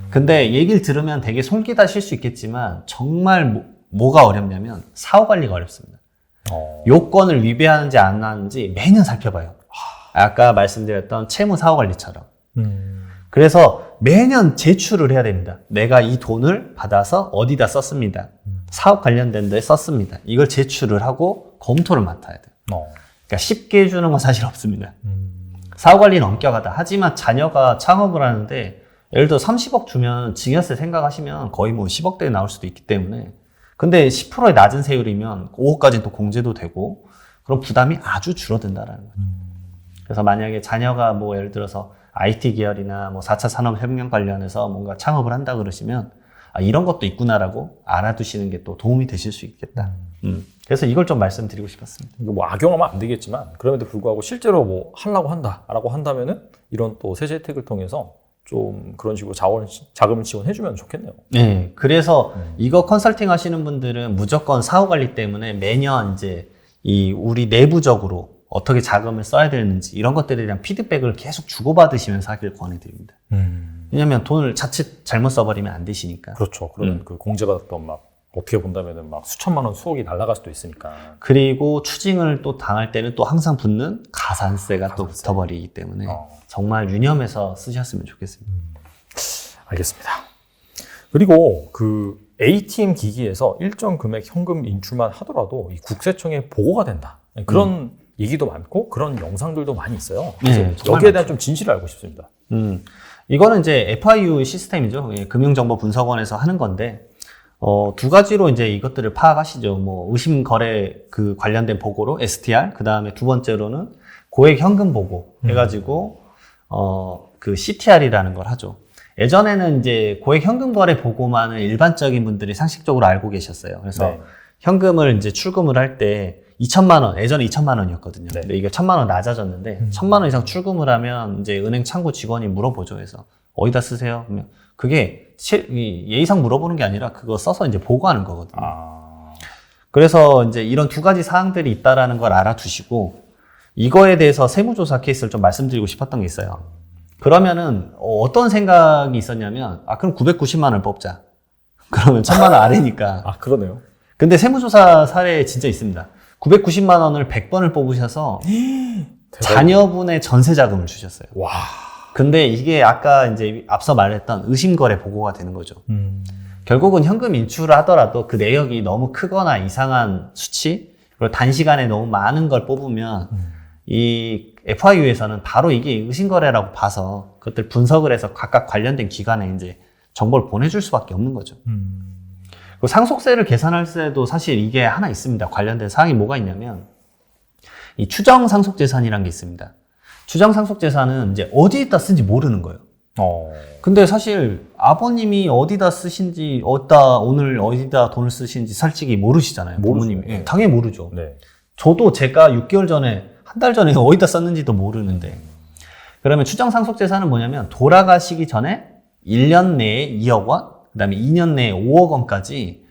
근데 얘기를 들으면 되게 솔깃하실 수 있겠지만, 정말 뭐가 어렵냐면 사후 관리가 어렵습니다. 요건을 위배하는지 안 하는지 매년 살펴봐요. 아까 말씀드렸던 채무 사후 관리처럼. 그래서 매년 제출을 해야 됩니다. 내가 이 돈을 받아서 어디다 썼습니다. 사업 관련된 데 썼습니다. 이걸 제출을 하고 검토를 맡아야 돼요. 그러니까 쉽게 해주는 건 사실 없습니다. 사후 관리는 엄격하다. 하지만 자녀가 창업을 하는데 예를 들어 30억 주면 증여세 생각하시면 거의 뭐 10억대에 나올 수도 있기 때문에, 근데 10%의 낮은 세율이면 5억까지는 또 공제도 되고, 그럼 부담이 아주 줄어든다라는 거죠. 그래서 만약에 자녀가 뭐 예를 들어서 IT 계열이나 뭐 4차 산업혁명 관련해서 뭔가 창업을 한다 그러시면 아, 이런 것도 있구나라고 알아두시는 게 또 도움이 되실 수 있겠다. 그래서 이걸 좀 말씀드리고 싶었습니다. 이거 뭐 악용하면 안 되겠지만 그럼에도 불구하고 실제로 뭐 하려고 한다라고 한다면은 이런 또 세제 혜택을 통해서 좀 그런 식으로 자금을 지원해주면 좋겠네요. 네, 그래서 이거 컨설팅 하시는 분들은 무조건 사후 관리 때문에 매년 이제 이 우리 내부적으로 어떻게 자금을 써야 되는지 이런 것들에 대한 피드백을 계속 주고받으시면서 하길 권해드립니다. 왜냐면 돈을 자칫 잘못 써버리면 안 되시니까. 그렇죠. 그러면 그 공제받았던 막 어떻게 본다면은 막 수천만 원 수억이 날아갈 수도 있으니까. 그리고 추징을 또 당할 때는 또 항상 붙는 가산세가 또 가산세. 붙어버리기 때문에 정말 유념해서 쓰셨으면 좋겠습니다. 알겠습니다. 그리고 그 ATM 기기에서 일정 금액 현금 인출만 하더라도 이 국세청에 보고가 된다. 그런 얘기도 많고 그런 영상들도 많이 있어요. 그래서 네, 정말 여기에 대한 좀 진실을 알고 싶습니다. 이거는 이제 FIU 시스템이죠. 예, 금융정보분석원에서 하는 건데, 두 가지로 이제 이것들을 파악하시죠. 뭐, 의심 거래 그 관련된 보고로 STR, 그 다음에 두 번째로는 고액 현금 보고 해가지고, 그 CTR이라는 걸 하죠. 예전에는 이제 고액 현금 거래 보고만을 일반적인 분들이 상식적으로 알고 계셨어요. 그래서 네. 현금을 이제 출금을 할 때 2천만 원, 예전에 2천만 원이었거든요. 네. 근데 이게 1,000만 원 낮아졌는데 1,000만 원 이상 출금을 하면 이제 은행 창구 직원이 물어보죠. 그래서 어디다 쓰세요? 그러면 그게 예의상 물어보는 게 아니라 그거 써서 이제 보고하는 거거든요. 그래서 이제 이런 두 가지 사항들이 있다라는 걸 알아두시고 이거에 대해서 세무조사 케이스를 좀 말씀드리고 싶었던 게 있어요. 그러면은 어떤 생각이 있었냐면 그럼 990만 원을 뽑자. 그러면 1,000만 원 아래니까. 그러네요. 근데 세무조사 사례 진짜 있습니다. 990만 원을 100번을 뽑으셔서 자녀분의 전세 자금을 주셨어요. 와. 근데 이게 아까 이제 앞서 말했던 의심거래 보고가 되는 거죠. 결국은 현금 인출을 하더라도 그 내역이 너무 크거나 이상한 수치, 그리고 단시간에 너무 많은 걸 뽑으면 이 FIU에서는 바로 이게 의심거래라고 봐서 그것들 분석을 해서 각각 관련된 기관에 이제 정보를 보내줄 수밖에 없는 거죠. 그리고 상속세를 계산할 때도 사실 이게 하나 있습니다. 관련된 사항이 뭐가 있냐면 이 추정 상속재산이라는 게 있습니다. 추정 상속재산은 이제 어디에다 쓴지 모르는 거예요. 근데 사실 아버님이 어디다 쓰신지, 오늘 어디다 돈을 쓰신지 솔직히 모르시잖아요. 부모님이. 네, 당연히 모르죠. 네. 저도 제가 6개월 전에, 한 달 전에 어디다 썼는지도 모르는데. 그러면 추정 상속재산은 뭐냐면 돌아가시기 전에 1년 내에 2억 원, 그 다음에 2년 내에 5억 원까지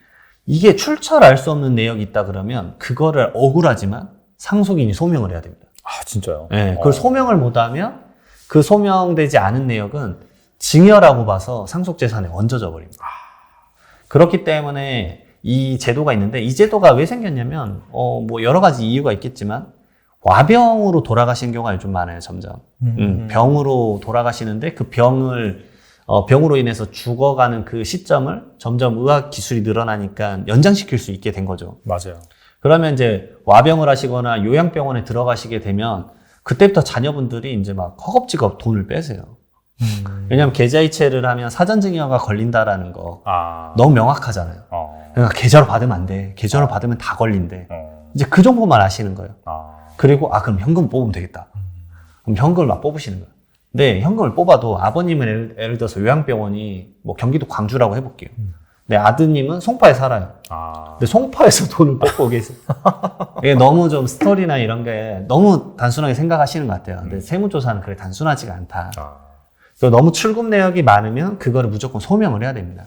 이게 출처를 수 없는 내역이 있다 그러면 그거를 억울하지만 상속인이 소명을 해야 됩니다. 진짜요? 네, 그걸 소명을 못하면 그 소명되지 않은 내역은 증여라고 봐서 상속재산에 얹어져 버립니다. 그렇기 때문에 이 제도가 있는데 이 제도가 왜 생겼냐면 뭐 여러 가지 이유가 있겠지만 와병으로 돌아가시는 경우가 좀 많아요. 점점 병으로 돌아가시는데 그 병으로 인해서 죽어가는 그 시점을 점점 의학 기술이 늘어나니까 연장시킬 수 있게 된 거죠. 맞아요. 그러면 이제 와병을 하시거나 요양병원에 들어가시게 되면 그때부터 자녀분들이 이제 막 허겁지겁 돈을 빼세요. 왜냐하면 계좌이체를 하면 사전증여가 걸린다라는 거 너무 명확하잖아요. 그러니까 계좌로 받으면 안 돼. 계좌로 받으면 다 걸린대. 이제 그 정보만 아시는 거예요. 그리고 그럼 현금 뽑으면 되겠다. 그럼 현금을 막 뽑으시는 거예요. 근데 현금을 뽑아도 아버님은 예를 들어서 요양병원이 뭐 경기도 광주라고 해볼게요. 근데 아드님은 송파에 살아요. 근데 송파에서 돈을 뽑고 계세요. 이게 너무 좀 스토리나 이런 게 너무 단순하게 생각하시는 것 같아요. 근데 세무조사는 그래 단순하지가 않다. 그리고 너무 출금 내역이 많으면 그거를 무조건 소명을 해야 됩니다.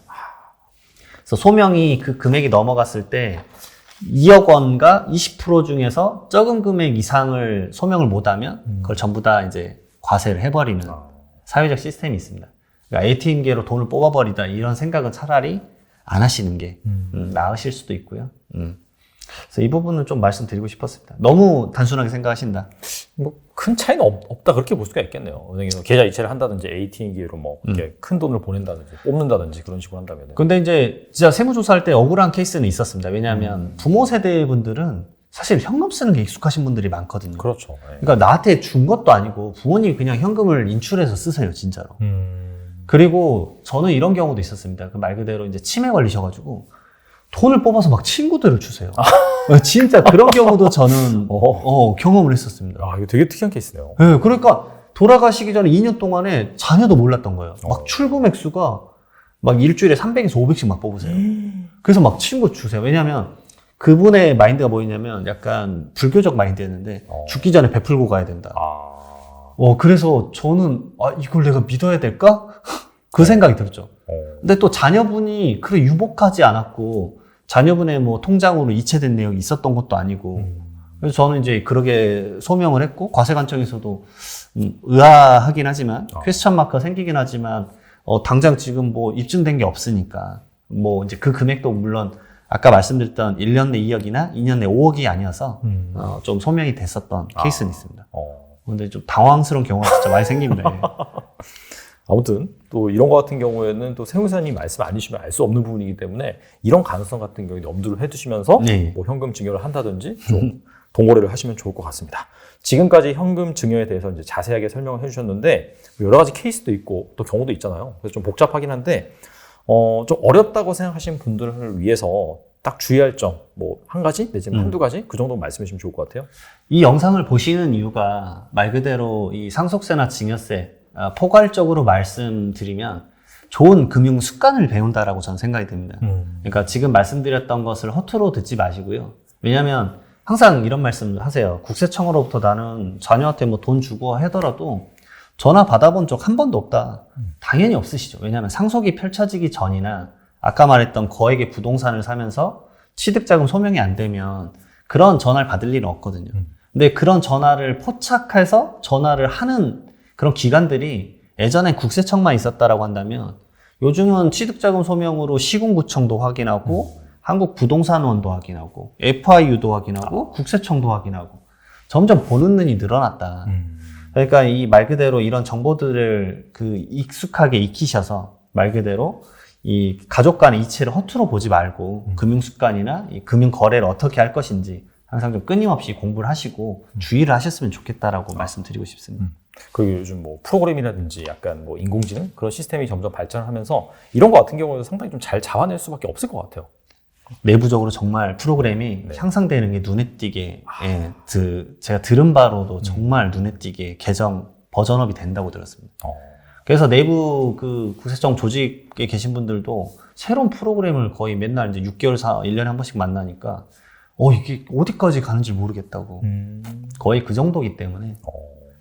그래서 소명이 그 금액이 넘어갔을 때 2억 원과 20% 중에서 적은 금액 이상을 소명을 못하면 그걸 전부 다 이제 과세를 해버리는 사회적 시스템이 있습니다. 그러니까 ATM계로 돈을 뽑아버리다 이런 생각은 차라리 안 하시는 게 나으실 수도 있고요. 그래서 이 부분은 좀 말씀드리고 싶었습니다. 너무 단순하게 생각하신다. 뭐 큰 차이는 없다 그렇게 볼 수가 있겠네요. 은행에서 계좌 이체를 한다든지 ATM기로 뭐 이렇게 큰 돈을 보낸다든지 뽑는다든지 그런 식으로 한다면. 근데 이제 진짜 세무조사할 때 억울한 케이스는 있었습니다. 왜냐하면 부모 세대 분들은 사실 현금 쓰는 게 익숙하신 분들이 많거든요. 그렇죠. 네. 그러니까 나한테 준 것도 아니고 부모님이 그냥 현금을 인출해서 쓰세요, 진짜로. 그리고 저는 이런 경우도 있었습니다. 그 말 그대로 이제 치매 걸리셔가지고 돈을 뽑아서 막 친구들을 주세요. 진짜 그런 경우도 저는 경험을 했었습니다. 이거 되게 특이한 케이스네요. 네, 그러니까 돌아가시기 전에 2년 동안에 자녀도 몰랐던 거예요. 막 출금 액수가 막 일주일에 300에서 500씩 막 뽑으세요. 그래서 막 친구 주세요. 왜냐면 그분의 마인드가 뭐였냐면 약간 불교적 마인드였는데 죽기 전에 베풀고 가야 된다. 그래서 저는 이걸 내가 믿어야 될까? 그 생각이 들었죠. 근데 또 자녀분이 그래 유복하지 않았고 자녀분의 뭐 통장으로 이체된 내역이 있었던 것도 아니고 그래서 저는 이제 그러게 소명을 했고 과세관청에서도 의아하긴 하지만 퀘스천 마크가 생기긴 하지만 당장 지금 뭐 입증된 게 없으니까 뭐 이제 그 금액도 물론 아까 말씀드렸던 1년 내 2억이나 2년 내 5억이 아니어서 좀 소명이 됐었던 케이스는 있습니다. 근데 좀 당황스러운 경우가 진짜 많이 생깁니다. 예. 아무튼 또 이런 거 같은 경우에는 또 세무사님 말씀 아니시면 알 수 없는 부분이기 때문에 이런 가능성 같은 경우에 염두를 해두시면서 네. 뭐 현금 증여를 한다든지 좀 동거래를 하시면 좋을 것 같습니다. 지금까지 현금 증여에 대해서 이제 자세하게 설명을 해주셨는데 여러 가지 케이스도 있고 또 경우도 있잖아요. 그래서 좀 복잡하긴 한데 좀 어렵다고 생각하시는 분들을 위해서 딱 주의할 점 뭐 한 가지 내지는 한두 가지 그 정도 말씀해 주시면 좋을 것 같아요. 이 영상을 보시는 이유가 말 그대로 이 상속세나 증여세 포괄적으로 말씀드리면 좋은 금융 습관을 배운다라고 저는 생각이 듭니다. 그러니까 지금 말씀드렸던 것을 허투루 듣지 마시고요. 왜냐하면 항상 이런 말씀을 하세요. 국세청으로부터 나는 자녀한테 뭐 돈 주고 하더라도 전화 받아본 적 한 번도 없다. 당연히 없으시죠. 왜냐하면 상속이 펼쳐지기 전이나 아까 말했던 거액의 부동산을 사면서 취득자금 소명이 안 되면 그런 전화를 받을 일은 없거든요. 근데 그런 전화를 포착해서 전화를 하는 그런 기관들이 예전에 국세청만 있었다라고 한다면 요즘은 취득자금 소명으로 시군구청도 확인하고 한국부동산원도 확인하고 FIU도 확인하고 국세청도 확인하고 점점 보는 눈이 늘어났다. 그러니까 이 말 그대로 이런 정보들을 익숙하게 익히셔서 말 그대로 이 가족 간의 이체를 허투루 보지 말고 금융 습관이나 이 금융 거래를 어떻게 할 것인지 항상 좀 끊임없이 공부를 하시고 주의를 하셨으면 좋겠다라고 말씀드리고 싶습니다. 그리고 요즘 뭐 프로그램이라든지 약간 뭐 인공지능 그런 시스템이 점점 발전하면서 이런 거 같은 경우는 상당히 좀 잘 잡아낼 수밖에 없을 것 같아요. 내부적으로 정말 프로그램이 향상되는 게 눈에 띄게 제가 들은 바로도 정말 눈에 띄게 개정 버전업이 된다고 들었습니다. 그래서 내부 그 국세청 조직에 계신 분들도 새로운 프로그램을 거의 맨날 이제 6개월 1년에 한 번씩 만나니까 이게 어디까지 가는지 모르겠다고 거의 그 정도이기 때문에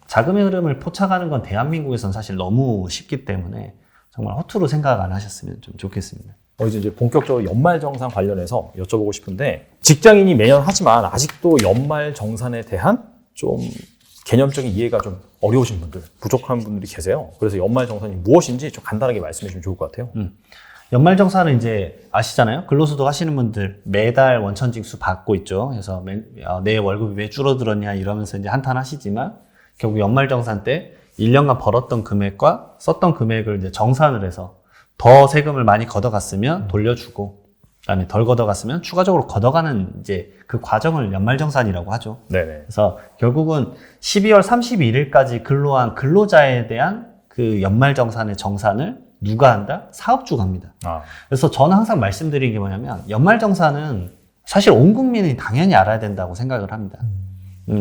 자금의 흐름을 포착하는 건 대한민국에선 사실 너무 쉽기 때문에 정말 허투루 생각 안 하셨으면 좀 좋겠습니다. 이제 본격적으로 연말정산 관련해서 여쭤보고 싶은데 직장인이 매년 하지만 아직도 연말정산에 대한 좀 개념적인 이해가 좀 어려우신 분들, 부족한 분들이 계세요. 그래서 연말정산이 무엇인지 좀 간단하게 말씀해 주시면 좋을 것 같아요. 연말정산은 이제 아시잖아요. 근로소득 하시는 분들 매달 원천징수 받고 있죠. 그래서 내 월급이 왜 줄어들었냐 이러면서 이제 한탄하시지만 결국 연말정산 때 1년간 벌었던 금액과 썼던 금액을 이제 정산을 해서 더 세금을 많이 걷어갔으면 돌려주고 그다음에 덜 걷어갔으면 추가적으로 걷어가는 이제 그 과정을 연말정산이라고 하죠. 네네. 그래서 결국은 12월 31일까지 근로한 근로자에 대한 그 연말정산의 정산을 누가 한다? 사업주가 합니다. 그래서 저는 항상 말씀드리는 게 뭐냐면 연말정산은 사실 온 국민이 당연히 알아야 된다고 생각을 합니다.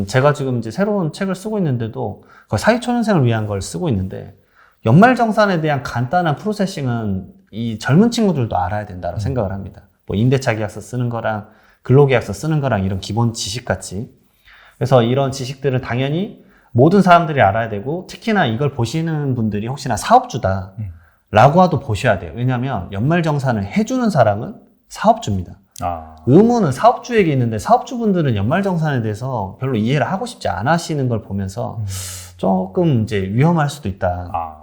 제가 지금 이제 새로운 책을 쓰고 있는데도 거의 사회초년생을 위한 걸 쓰고 있는데 연말정산에 대한 간단한 프로세싱은 이 젊은 친구들도 알아야 된다고 생각을 합니다. 뭐 임대차 계약서 쓰는 거랑 근로계약서 쓰는 거랑 이런 기본 지식 같이. 그래서 이런 지식들은 당연히 모든 사람들이 알아야 되고 특히나 이걸 보시는 분들이 혹시나 사업주다 라고도 보셔야 돼요. 왜냐하면 연말정산을 해주는 사람은 사업주입니다. 의무는 사업주에게 있는데 사업주분들은 연말정산에 대해서 별로 이해를 하고 싶지 않아 하시는 걸 보면서 조금 이제 위험할 수도 있다.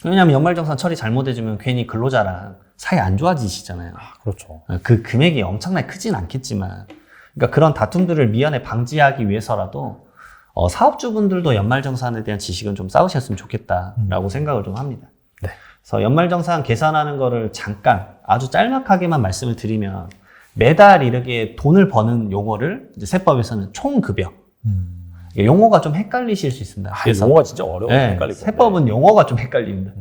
왜냐하면 연말정산 처리 잘못해주면 괜히 근로자랑 사이 안 좋아지시잖아요. 그렇죠. 그 금액이 엄청나게 크진 않겠지만, 그러니까 그런 다툼들을 미연에 방지하기 위해서라도 사업주분들도 연말정산에 대한 지식은 좀 쌓으셨으면 좋겠다라고 생각을 좀 합니다. 네. 그래서 연말정산 계산하는 거를 잠깐 아주 짤막하게만 말씀을 드리면 매달 이렇게 돈을 버는 용어를 이제 세법에서는 총급여. 용어가 좀 헷갈리실 수 있습니다. 그래서 용어가 진짜 어려워요. 네, 헷갈리고. 세법은 용어가 좀 헷갈립니다.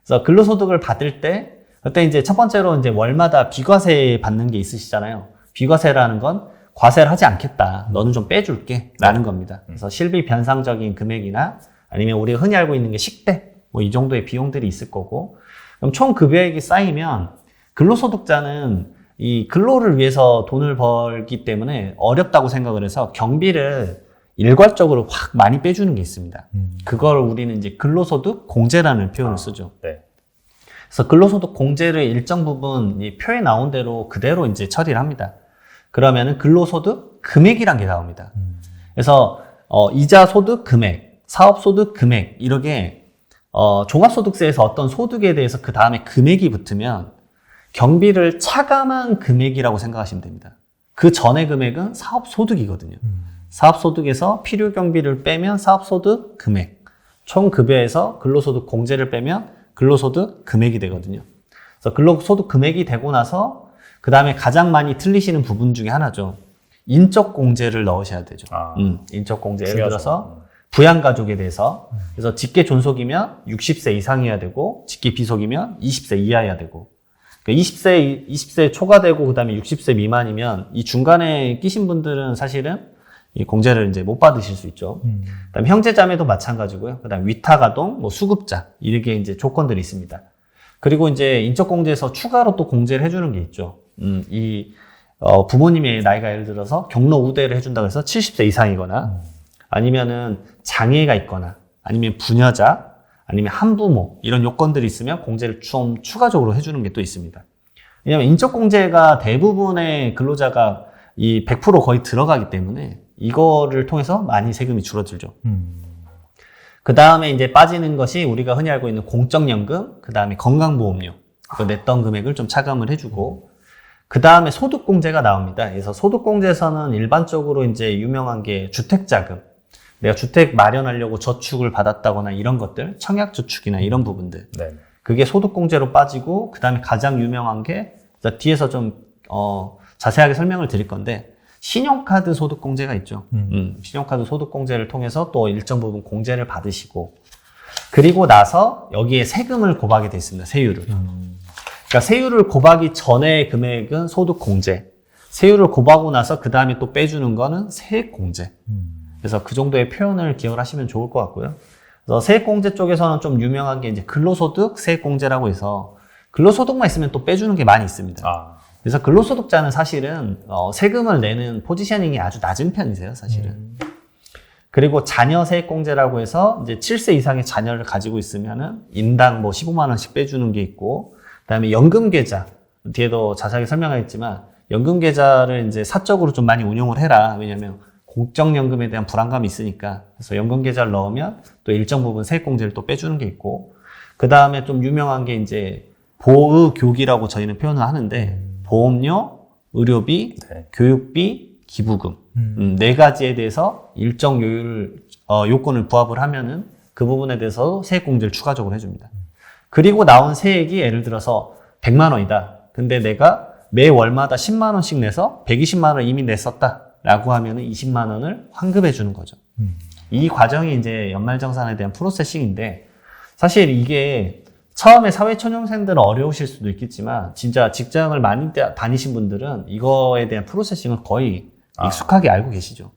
그래서 근로소득을 받을 때 그때 이제 첫 번째로 이제 월마다 비과세 받는 게 있으시잖아요. 비과세라는 건 과세를 하지 않겠다. 너는 좀 빼줄게. 라는 겁니다. 그래서 실비 변상적인 금액이나 아니면 우리가 흔히 알고 있는 게 식대, 뭐 이 정도의 비용들이 있을 거고, 그럼 총 급여액이 쌓이면 근로소득자는 이 근로를 위해서 돈을 벌기 때문에 어렵다고 생각을 해서 경비를 일괄적으로 확 많이 빼주는 게 있습니다. 그걸 우리는 이제 근로소득 공제라는 표현을 쓰죠. 네. 그래서 근로소득 공제를 일정 부분 이 표에 나온 대로 그대로 이제 처리를 합니다. 그러면은 근로소득 금액이란 게 나옵니다. 그래서 이자 소득 금액, 사업 소득 금액 이렇게 종합소득세에서 어떤 소득에 대해서 그 다음에 금액이 붙으면 경비를 차감한 금액이라고 생각하시면 됩니다. 그 전의 금액은 사업 소득이거든요. 사업 소득에서 필요 경비를 빼면 사업 소득 금액, 총 급여에서 근로소득 공제를 빼면 근로소득 금액이 되거든요. 그래서 근로소득 금액이 되고 나서 그 다음에 가장 많이 틀리시는 부분 중에 하나죠. 인적 공제를 넣으셔야 되죠. 인적 공제. 예를 들어서 부양가족에 대해서 그래서 직계 존속이면 60세 이상이어야 되고 직계 비속이면 20세 이하여야 되고 그러니까 20세 초과되고 그 다음에 60세 미만이면 이 중간에 끼신 분들은 사실은 이 공제를 이제 못 받으실 수 있죠. 그다음에 형제자매도 마찬가지고요. 그다음 위탁아동, 뭐 수급자 이렇게 이제 조건들이 있습니다. 그리고 이제 인적공제에서 추가로 또 공제를 해주는 게 있죠. 부모님의 나이가 예를 들어서 경로 우대를 해준다고 해서 70세 이상이거나 아니면은 장애가 있거나 아니면 부녀자 아니면 한부모 이런 요건들이 있으면 공제를 좀 추가적으로 해주는 게 또 있습니다. 왜냐하면 인적공제가 대부분의 근로자가 이 100% 거의 들어가기 때문에 이거를 통해서 많이 세금이 줄어들죠. 그 다음에 이제 빠지는 것이 우리가 흔히 알고 있는 공적연금, 그 다음에 건강보험료, 그 냈던 금액을 좀 차감을 해주고, 그 다음에 소득공제가 나옵니다. 그래서 소득공제에서는 일반적으로 이제 유명한 게 주택자금, 내가 주택 마련하려고 저축을 받았다거나 이런 것들, 청약저축이나 이런 부분들, 네. 그게 소득공제로 빠지고, 그 다음에 가장 유명한 게 뒤에서 좀 자세하게 설명을 드릴 건데. 신용카드 소득공제가 있죠. 신용카드 소득공제를 통해서 또 일정 부분 공제를 받으시고 그리고 나서 여기에 세금을 고하게 돼 있습니다. 세율을. 그러니까 세율을 고하기 전에 금액은 소득공제, 세율을 고하고 나서 그 다음에 또 빼주는 거는 세액공제. 그래서 그 정도의 표현을 기억을 하시면 좋을 것 같고요. 그래서 세액공제 쪽에서는 좀 유명한 게 이제 근로소득 세액공제라고 해서 근로소득만 있으면 또 빼주는 게 많이 있습니다. 그래서 근로소득자는 사실은 세금을 내는 포지셔닝이 아주 낮은 편이세요, 사실은. 그리고 자녀 세액공제라고 해서 이제 7세 이상의 자녀를 가지고 있으면은 인당 뭐 15만 원씩 빼주는 게 있고, 그다음에 연금계좌 뒤에도 자세하게 설명하겠지만 연금계좌를 이제 사적으로 좀 많이 운용을 해라. 왜냐하면 공적연금에 대한 불안감이 있으니까. 그래서 연금계좌를 넣으면 또 일정 부분 세액공제를 또 빼주는 게 있고, 그 다음에 좀 유명한 게 이제 보의교기라고 저희는 표현을 하는데. 보험료, 의료비, 네. 교육비, 기부금 네 가지에 대해서 일정 요건을 부합을 하면은 그 부분에 대해서 세액공제를 추가적으로 해줍니다. 그리고 나온 세액이 예를 들어서 100만 원이다. 근데 내가 매 월마다 10만 원씩 내서 120만 원 이미 냈었다라고 하면은 20만 원을 환급해 주는 거죠. 이 과정이 이제 연말정산에 대한 프로세싱인데 사실 이게 처음에 사회초년생들은 어려우실 수도 있겠지만 진짜 직장을 많이 다니신 분들은 이거에 대한 프로세싱을 거의 익숙하게 알고 계시죠.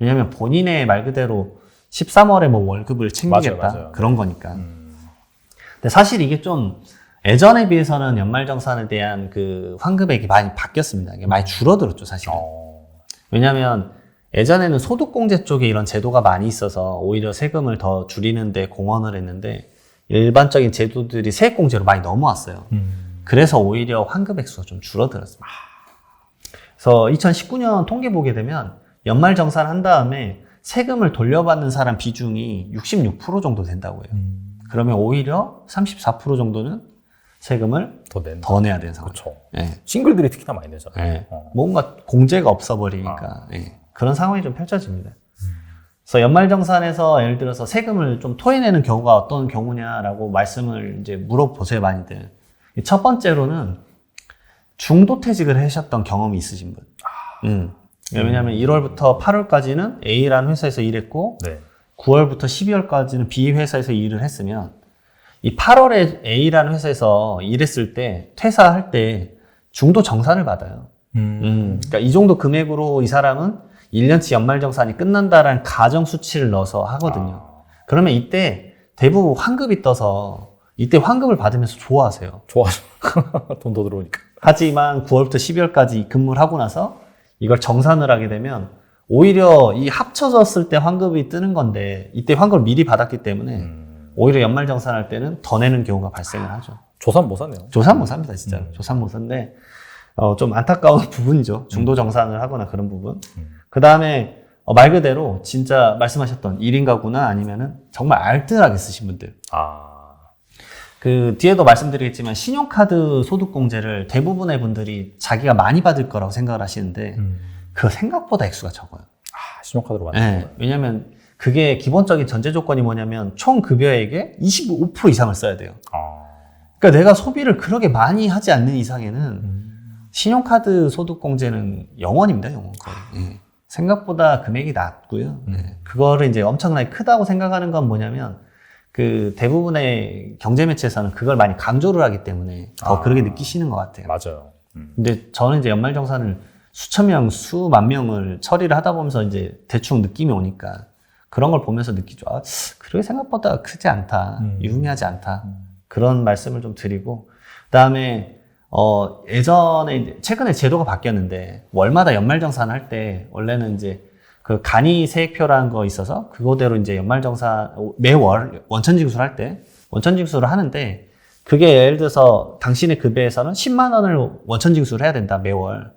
왜냐하면 본인의 말 그대로 13월에 뭐 월급을 챙기겠다 맞아요. 그런 거니까. 근데 사실 이게 좀 예전에 비해서는 연말정산에 대한 그 환급액이 많이 바뀌었습니다. 이게 많이 줄어들었죠, 사실은. 왜냐하면 예전에는 소득공제 쪽에 이런 제도가 많이 있어서 오히려 세금을 더 줄이는데 공헌을 했는데 일반적인 제도들이 세액공제로 많이 넘어왔어요. 그래서 오히려 환급 액수가 좀 줄어들었습니다. 그래서 2019년 통계 보게 되면 연말정산 한 다음에 세금을 돌려받는 사람 비중이 66% 정도 된다고 해요. 그러면 오히려 34% 정도는 세금을 더 내야 되는 상황. 그렇죠. 네. 싱글들이 특히나 많이 내잖아요. 네. 뭔가 공제가 없어버리니까 네. 그런 상황이 좀 펼쳐집니다. 그래서 연말정산에서 예를 들어서 세금을 좀 토해내는 경우가 어떤 경우냐라고 말씀을 이제 물어보세요, 많이들. 첫 번째로는 중도퇴직을 하셨던 경험이 있으신 분. 왜냐하면 1월부터 8월까지는 A라는 회사에서 일했고, 네. 9월부터 12월까지는 B 회사에서 일을 했으면, 이 8월에 A라는 회사에서 일했을 때, 퇴사할 때 중도 정산을 받아요. 그러니까 이 정도 금액으로 이 사람은 1년치 연말정산이 끝난다라는 가정 수치를 넣어서 하거든요. 그러면 이때 대부분 환급이 떠서 이때 환급을 받으면서 좋아하세요. 좋아하죠. 돈 더 들어오니까. 하지만 9월부터 12월까지 근무를 하고 나서 이걸 정산을 하게 되면 오히려 이 합쳐졌을 때 환급이 뜨는 건데 이때 환급을 미리 받았기 때문에 오히려 연말정산할 때는 더 내는 경우가 발생을 하죠. 조삼모사네요. 조삼모사입니다, 진짜로. 조삼모사인데 좀 안타까운 부분이죠. 중도정산을 하거나 그런 부분. 그 다음에 말 그대로 진짜 말씀하셨던 1인 가구나 아니면은 정말 알뜰하게 쓰신 분들. 그 뒤에도 말씀드리겠지만 신용카드 소득공제를 대부분의 분들이 자기가 많이 받을 거라고 생각을 하시는데 그 생각보다 액수가 적어요. 신용카드로 받는 네, 거예요. 왜냐하면 그게 기본적인 전제 조건이 뭐냐면 총 급여액의 25% 이상을 써야 돼요. 그러니까 내가 소비를 그렇게 많이 하지 않는 이상에는 신용카드 소득공제는 영원입니다, 영원 거의. 네. 생각보다 금액이 낮고요. 네. 그거를 이제 엄청나게 크다고 생각하는 건 뭐냐면 그 대부분의 경제 매체에서는 그걸 많이 강조를 하기 때문에 더 그렇게 느끼시는 것 같아요. 맞아요. 근데 저는 이제 연말정산을 수천 명, 수만 명을 처리를 하다 보면서 이제 대충 느낌이 오니까 그런 걸 보면서 느끼죠. 아, 그렇게 생각보다 크지 않다. 유의미하지 않다. 그런 말씀을 좀 드리고. 그 다음에, 예전에, 최근에 제도가 바뀌었는데, 월마다 연말정산 할 때, 원래는 이제 그 간이 세액표라는 거 있어서, 그거대로 이제 연말정산, 매월 원천징수를 할 때, 원천징수를 하는데, 그게 예를 들어서 당신의 급여에서는 10만 원을 원천징수를 해야 된다, 매월.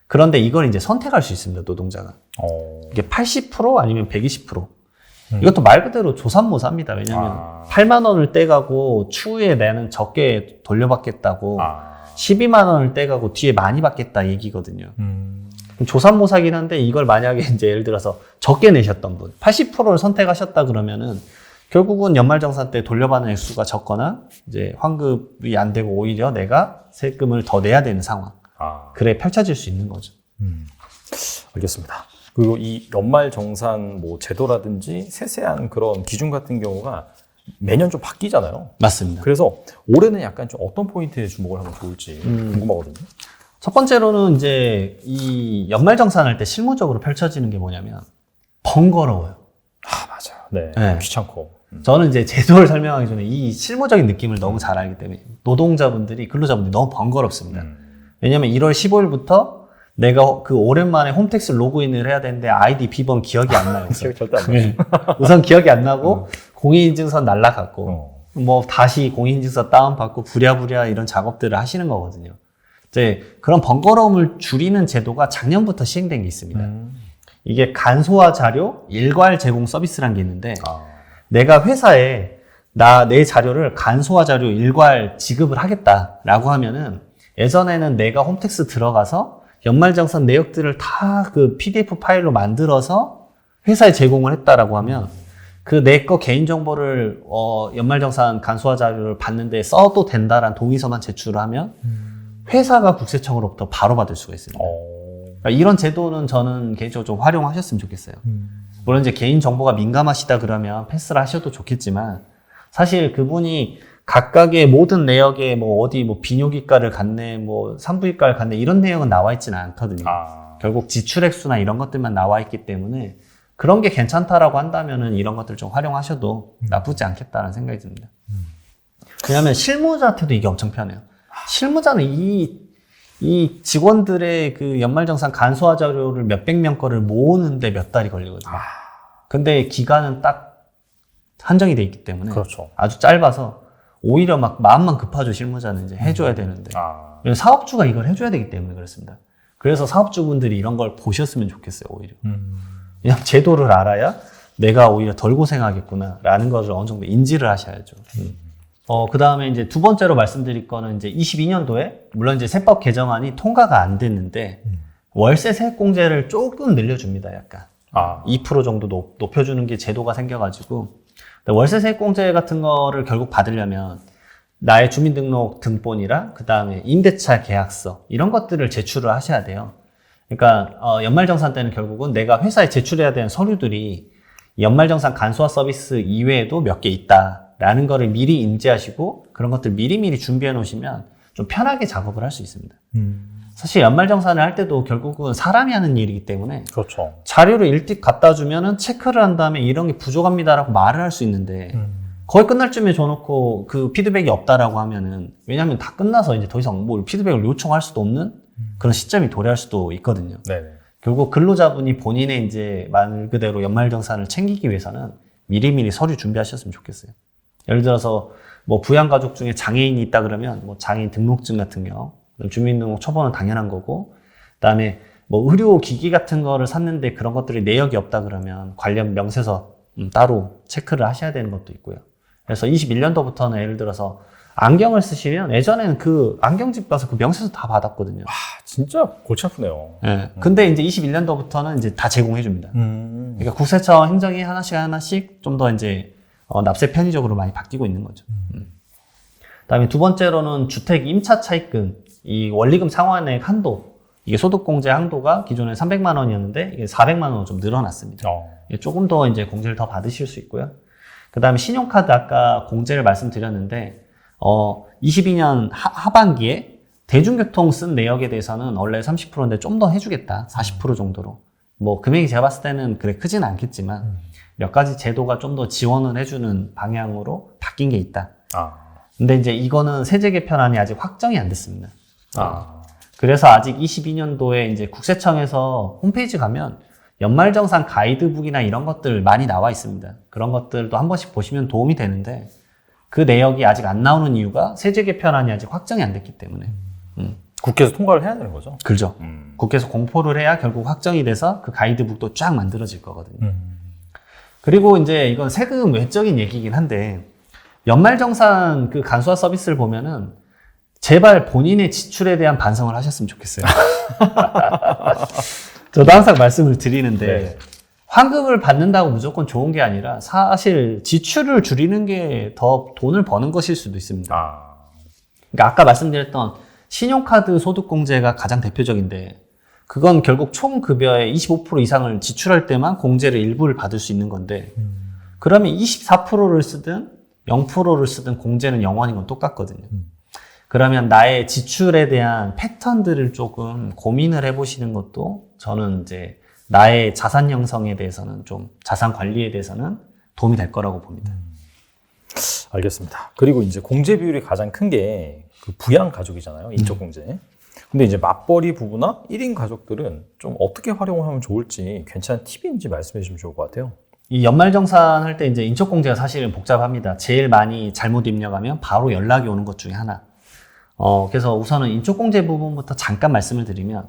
그런데 이걸 이제 선택할 수 있습니다, 노동자가. 이게 80% 아니면 120%. 이것도 말 그대로 조삼모사입니다. 왜냐면 8만 원을 떼가고 추후에 내는 적게 돌려받겠다고 12만 원을 떼가고 뒤에 많이 받겠다 얘기거든요. 조삼모사긴 한데 이걸 만약에 이제 예를 들어서 적게 내셨던 분, 80%를 선택하셨다 그러면은 결국은 연말정산 때 돌려받는 액수가 적거나 이제 환급이 안 되고 오히려 내가 세금을 더 내야 되는 상황. 그래 펼쳐질 수 있는 거죠. 알겠습니다. 그리고 이 연말정산 뭐 제도라든지 세세한 그런 기준 같은 경우가 매년 좀 바뀌잖아요. 맞습니다. 그래서 올해는 약간 좀 어떤 포인트에 주목을 하면 좋을지 궁금하거든요. 첫 번째로는 이제 이 연말정산할 때 실무적으로 펼쳐지는 게 뭐냐면 번거로워요. 맞아요. 네. 네. 귀찮고. 저는 이제 제도를 설명하기 전에 이 실무적인 느낌을 너무 잘 알기 때문에 노동자분들이, 근로자분들이 너무 번거롭습니다. 왜냐면 1월 15일부터 내가 그 오랜만에 홈택스 로그인을 해야 되는데 아이디 비번 기억이 안 나요. 기억이 절대 안 나요. 우선 기억이 안 나고 공인인증서 날라갔고 뭐 다시 공인인증서 다운받고 부랴부랴 이런 작업들을 하시는 거거든요. 이제 그런 번거로움을 줄이는 제도가 작년부터 시행된 게 있습니다. 이게 간소화 자료 일괄 제공 서비스라는 게 있는데 내가 회사에 내 자료를 간소화 자료 일괄 지급을 하겠다라고 하면은 예전에는 내가 홈택스 들어가서 연말정산 내역들을 다 그 PDF 파일로 만들어서 회사에 제공을 했다라고 하면 그 내 거 개인정보를 연말정산 간소화 자료를 받는데 써도 된다라는 동의서만 제출을 하면 회사가 국세청으로부터 바로 받을 수가 있습니다. 그러니까 이런 제도는 저는 개인적으로 좀 활용하셨으면 좋겠어요. 물론 이제 개인정보가 민감하시다 그러면 패스를 하셔도 좋겠지만 사실 그분이 각각의 모든 내역에 뭐 어디 뭐 비뇨기과를 갔네, 뭐 산부인과를 갔네 이런 내용은 나와 있지는 않거든요. 결국 지출액수나 이런 것들만 나와 있기 때문에 그런 게 괜찮다라고 한다면은 이런 것들 좀 활용하셔도 나쁘지 않겠다는 생각이 듭니다. 왜냐하면 실무자한테도 이게 엄청 편해요. 실무자는 이 직원들의 그 연말정산 간소화 자료를 몇백 명 거를 모으는데 몇 달이 걸리거든요. 근데 기간은 딱 한정이 돼 있기 때문에 그렇죠. 아주 짧아서 오히려 막 마음만 급하죠. 실무자는 이제 해줘야 되는데 사업주가 이걸 해줘야 되기 때문에 그렇습니다. 그래서 사업주분들이 이런 걸 보셨으면 좋겠어요. 오히려 그냥 제도를 알아야 내가 오히려 덜 고생하겠구나 라는 것을 어느 정도 인지를 하셔야죠. 그 다음에 이제 두 번째로 말씀드릴 거는 이제 22년도에 물론 이제 세법 개정안이 통과가 안 됐는데 월세 세액공제를 조금 늘려줍니다. 약간 2% 정도 높여주는 게 제도가 생겨가지고 월세 세액공제 같은 거를 결국 받으려면 나의 주민등록 등본이랑 그 다음에 임대차 계약서 이런 것들을 제출을 하셔야 돼요. 그러니까 연말정산 때는 결국은 내가 회사에 제출해야 되는 서류들이 연말정산 간소화 서비스 이외에도 몇 개 있다라는 거를 미리 인지하시고 그런 것들 미리미리 준비해 놓으시면 좀 편하게 작업을 할 수 있습니다. 사실 연말정산을 할 때도 결국은 사람이 하는 일이기 때문에 그렇죠. 자료를 일찍 갖다 주면은 체크를 한 다음에 이런 게 부족합니다라고 말을 할 수 있는데 거의 끝날 쯤에 줘놓고 그 피드백이 없다라고 하면은 왜냐하면 다 끝나서 이제 더 이상 뭘 피드백을 요청할 수도 없는 그런 시점이 도래할 수도 있거든요. 네네. 결국 근로자분이 본인의 이제 말 그대로 연말정산을 챙기기 위해서는 미리미리 서류 준비하셨으면 좋겠어요. 예를 들어서 뭐 부양가족 중에 장애인이 있다 그러면 뭐 장애인 등록증 같은 경 주민등록 초본은 당연한 거고, 그다음에 뭐 의료기기 같은 거를 샀는데 그런 것들이 내역이 없다 그러면 관련 명세서 따로 체크를 하셔야 되는 것도 있고요. 그래서 21년도부터는 예를 들어서 안경을 쓰시면 예전에는 그 안경집 가서 그 명세서 다 받았거든요. 아, 진짜 골치 아프네요. 예. 근데 이제 21년도부터는 이제 다 제공해 줍니다. 그러니까 국세청 행정이 하나씩 좀 더 이제 납세 편의적으로 많이 바뀌고 있는 거죠. 그다음에 두 번째로는 주택 임차 차입금, 이 원리금 상환액 한도, 이게 소득공제 한도가 기존에 300만 원이었는데 이게 400만 원으로 좀 늘어났습니다. 이게 조금 더 이제 공제를 더 받으실 수 있고요. 그다음에 신용카드 아까 공제를 말씀드렸는데 22년 하반기에 대중교통 쓴 내역에 대해서는 원래 30%인데 좀 더 해주겠다. 40% 정도로. 뭐 금액이 제가 봤을 때는 그래 크진 않겠지만 몇 가지 제도가 좀 더 지원을 해주는 방향으로 바뀐 게 있다. 근데 이제 이거는 세제 개편안이 아직 확정이 안 됐습니다. 그래서 아직 22년도에 이제 국세청에서 홈페이지 가면 연말정산 가이드북이나 이런 것들 많이 나와 있습니다. 그런 것들도 한 번씩 보시면 도움이 되는데 그 내역이 아직 안 나오는 이유가 세제 개편안이 아직 확정이 안 됐기 때문에. 국회에서 통과를 해야 되는 거죠? 그렇죠. 국회에서 공포를 해야 결국 확정이 돼서 그 가이드북도 쫙 만들어질 거거든요. 그리고 이제 이건 세금 외적인 얘기긴 한데 연말정산 그 간소화 서비스를 보면은 제발 본인의 지출에 대한 반성을 하셨으면 좋겠어요. 저도 항상 말씀을 드리는데 네. 환급을 받는다고 무조건 좋은 게 아니라 사실 지출을 줄이는 게 더 돈을 버는 것일 수도 있습니다. 그러니까 아까 말씀드렸던 신용카드 소득공제가 가장 대표적인데 그건 결국 총 급여의 25% 이상을 지출할 때만 공제를 일부를 받을 수 있는 건데 그러면 24%를 쓰든 0%를 쓰든 공제는 영원인 건 똑같거든요. 그러면 나의 지출에 대한 패턴들을 조금 고민을 해보시는 것도 저는 이제 나의 자산 형성에 대해서는 좀 자산 관리에 대해서는 도움이 될 거라고 봅니다. 알겠습니다. 그리고 이제 공제 비율이 가장 큰 게 그 부양 가족이잖아요. 인적 공제. 근데 이제 맞벌이 부부나 1인 가족들은 좀 어떻게 활용하면 좋을지 괜찮은 팁인지 말씀해 주시면 좋을 것 같아요. 이 연말정산 할 때 이제 인적공제가 사실은 복잡합니다. 제일 많이 잘못 입력하면 바로 연락이 오는 것 중에 하나. 그래서 우선은 인적공제 부분부터 잠깐 말씀을 드리면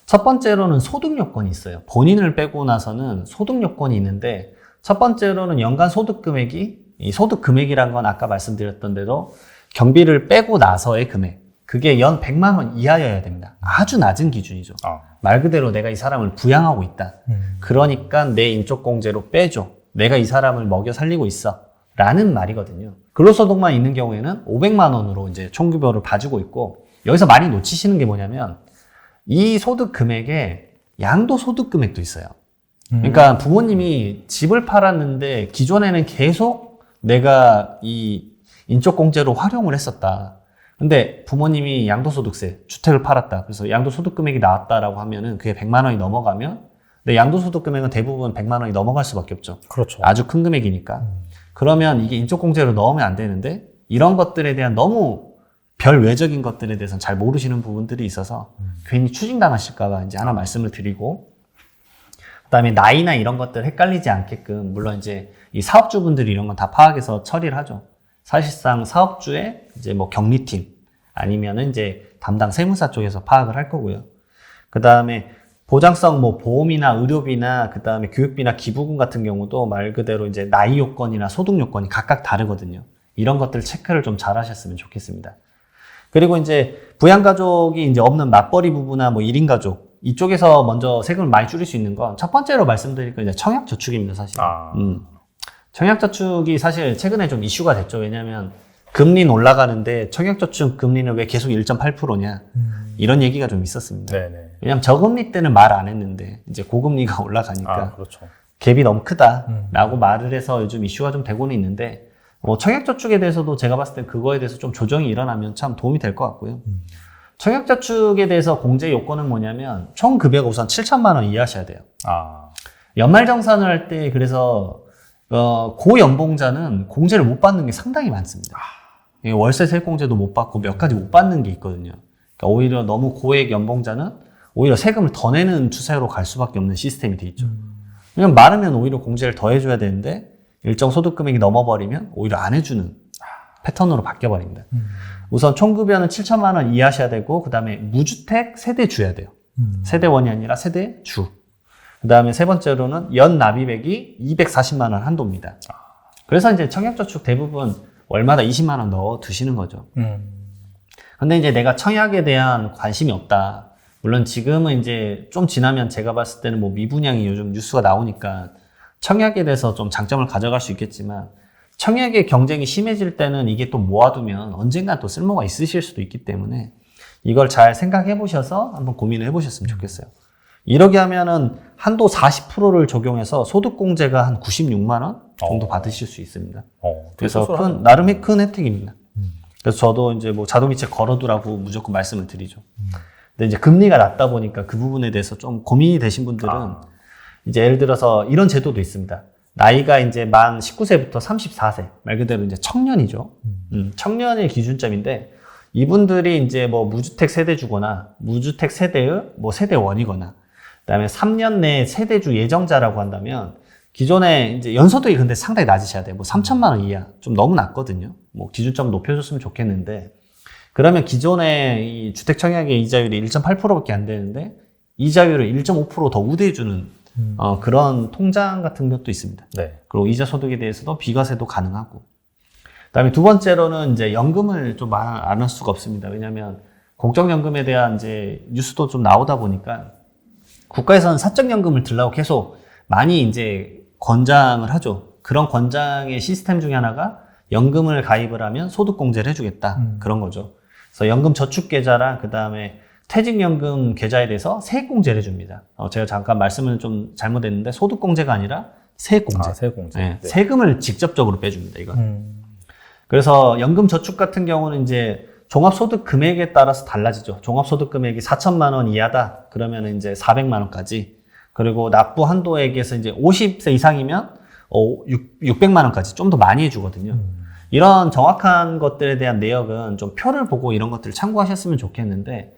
첫 번째로는 소득 요건이 있어요. 본인을 빼고 나서는 소득 요건이 있는데 첫 번째로는 연간 소득 금액이 이 소득 금액이란 건 아까 말씀드렸던 대로 경비를 빼고 나서의 금액. 그게 연 100만 원 이하여야 됩니다. 아주 낮은 기준이죠. 말 그대로 내가 이 사람을 부양하고 있다. 그러니까 내 인적공제로 빼줘. 내가 이 사람을 먹여 살리고 있어. 라는 말이거든요. 근로소득만 있는 경우에는 500만 원으로 이제 총급여를 봐주고 있고 여기서 많이 놓치시는 게 뭐냐면 이 소득 금액에 양도소득 금액도 있어요. 그러니까 부모님이 집을 팔았는데 기존에는 계속 내가 이 인적공제로 활용을 했었다. 근데 부모님이 양도소득세, 주택을 팔았다. 그래서 양도소득 금액이 나왔다라고 하면은 그게 100만 원이 넘어가면 근데 양도소득 금액은 대부분 100만 원이 넘어갈 수밖에 없죠. 그렇죠. 아주 큰 금액이니까. 그러면 이게 인적공제로 넣으면 안 되는데 이런 것들에 대한 너무 별 외적인 것들에 대해서는 잘 모르시는 부분들이 있어서 괜히 추징당하실까봐 이제 하나 말씀을 드리고 그다음에 나이나 이런 것들 헷갈리지 않게끔 물론 이제 이 사업주분들이 이런 건 다 파악해서 처리를 하죠. 사실상 사업주의 이제 뭐 격리팀 아니면은 이제 담당 세무사 쪽에서 파악을 할 거고요. 그다음에 보장성 뭐 보험이나 의료비나 그다음에 교육비나 기부금 같은 경우도 말 그대로 이제 나이 요건이나 소득 요건이 각각 다르거든요. 이런 것들 체크를 좀 잘 하셨으면 좋겠습니다. 그리고 이제 부양가족이 이제 없는 맞벌이 부부나 뭐 1인 가족 이쪽에서 먼저 세금을 많이 줄일 수 있는 건 첫 번째로 말씀드릴 건 이제 청약저축입니다, 사실. 청약저축이 사실 최근에 좀 이슈가 됐죠. 왜냐하면 금리는 올라가는데 청약저축 금리는 왜 계속 1.8%냐 이런 얘기가 좀 있었습니다. 네네. 왜냐하면 저금리 때는 말 안 했는데 이제 고금리가 올라가니까 그렇죠. 갭이 너무 크다라고 말을 해서 요즘 이슈가 좀 되고는 있는데 청약저축에 대해서도 제가 봤을 때 그거에 대해서 좀 조정이 일어나면 참 도움이 될 것 같고요. 청약저축에 대해서 공제 요건은 뭐냐면 총 급여가 우선 7천만 원 이하셔야 돼요. 연말정산을 할 때 그래서 고연봉자는 공제를 못 받는 게 상당히 많습니다. 월세 세액공제도 못 받고 몇 가지 못 받는 게 있거든요. 그러니까 오히려 너무 고액 연봉자는 오히려 세금을 더 내는 추세로 갈 수밖에 없는 시스템이 돼 있죠. 왜냐면 많으면 오히려 공제를 더 해줘야 되는데 일정 소득 금액이 넘어버리면 오히려 안 해주는 패턴으로 바뀌어버립니다. 우선 총급여는 7천만 원 이하셔야 되고 그 다음에 무주택 세대주야 돼요. 세대원이 아니라 세대주. 그 다음에 세 번째로는 연 납입액이 240만 원 한도입니다. 그래서 이제 청약저축 대부분 월마다 20만 원 넣어 두시는 거죠. 근데 이제 내가 청약에 대한 관심이 없다. 물론 지금은 이제 좀 지나면 제가 봤을 때는 뭐 미분양이 요즘 뉴스가 나오니까 청약에 대해서 좀 장점을 가져갈 수 있겠지만 청약의 경쟁이 심해질 때는 이게 또 모아두면 언젠가 또 쓸모가 있으실 수도 있기 때문에 이걸 잘 생각해 보셔서 한번 고민을 해 보셨으면 좋겠어요. 이렇게 하면은 한도 40%를 적용해서 소득공제가 한 96만 원 정도 받으실 수 있습니다. 그래서 나름의 큰 혜택입니다. 그래서 저도 이제 뭐 자동이체 걸어두라고 무조건 말씀을 드리죠. 근데 이제 금리가 낮다 보니까 그 부분에 대해서 좀 고민이 되신 분들은 이제 예를 들어서 이런 제도도 있습니다. 나이가 이제 만 19세부터 34세, 말 그대로 이제 청년이죠. 청년의 기준점인데 이분들이 이제 뭐 무주택 세대주거나 무주택 세대의 뭐 세대원이거나 그다음에 3년 내 세대주 예정자라고 한다면 기존에 이제 연소득이 근데 상당히 낮으셔야 돼요. 뭐 3천만 원 이하. 좀 너무 낮거든요. 뭐 기준점 높여줬으면 좋겠는데 그러면 기존에 이 주택 청약의 이자율이 1.8%밖에 안 되는데 이자율을 1.5% 더 우대해주는 그런 통장 같은 것도 있습니다. 네. 그리고 이자 소득에 대해서도 비과세도 가능하고. 그다음에 두 번째로는 이제 연금을 좀 안 할 수가 없습니다. 왜냐하면 공적연금에 대한 이제 뉴스도 좀 나오다 보니까 국가에서는 사적연금을 들라고 계속 많이 이제 권장을 하죠. 그런 권장의 시스템 중에 하나가 연금을 가입을 하면 소득공제를 해주겠다. 그런 거죠. 그래서 연금저축계좌랑 그 다음에 퇴직연금 계좌에 대해서 세액공제를 해줍니다. 제가 잠깐 말씀을 좀 잘못했는데 소득공제가 아니라 세액공제. 세액공제. 네, 네. 세금을 직접적으로 빼줍니다. 이건. 그래서 연금저축 같은 경우는 이제 종합소득 금액에 따라서 달라지죠. 종합소득 금액이 4천만 원 이하다. 그러면 이제 400만 원까지. 그리고 납부 한도액에서 이제 50세 이상이면 600만 원까지 좀 더 많이 해주거든요. 이런 정확한 것들에 대한 내역은 좀 표를 보고 이런 것들을 참고하셨으면 좋겠는데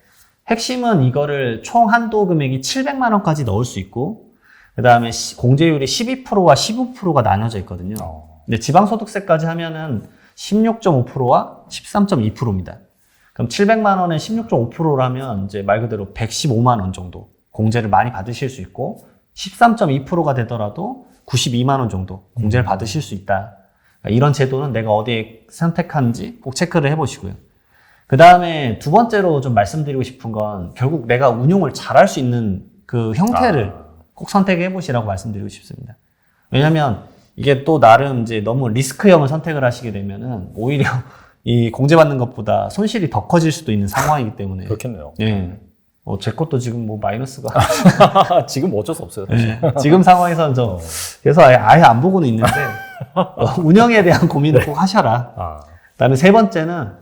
핵심은 이거를 총 한도 금액이 700만 원까지 넣을 수 있고 그 다음에 공제율이 12%와 15%가 나눠져 있거든요. 근데 지방소득세까지 하면은 16.5%와 13.2%입니다. 그럼 700만 원에 16.5%라면 이제 말 그대로 115만 원 정도 공제를 많이 받으실 수 있고 13.2%가 되더라도 92만 원 정도 공제를 받으실 수 있다. 그러니까 이런 제도는 내가 어디에 선택하는지 꼭 체크를 해보시고요. 그 다음에 두 번째로 좀 말씀드리고 싶은 건 결국 내가 운용을 잘할 수 있는 그 형태를 꼭 선택해 보시라고 말씀드리고 싶습니다. 왜냐면 이게 또 나름 이제 너무 리스크형을 선택을 하시게 되면은 오히려 이 공제받는 것보다 손실이 더 커질 수도 있는 상황이기 때문에. 그렇겠네요. 예. 제 것도 지금 뭐 마이너스가. 지금 어쩔 수 없어요. 사실. 네. 지금 상황에서는 저 그래서 아예 안 보고는 있는데 운영에 대한 고민을 꼭 하셔라. 그다음에 세 번째는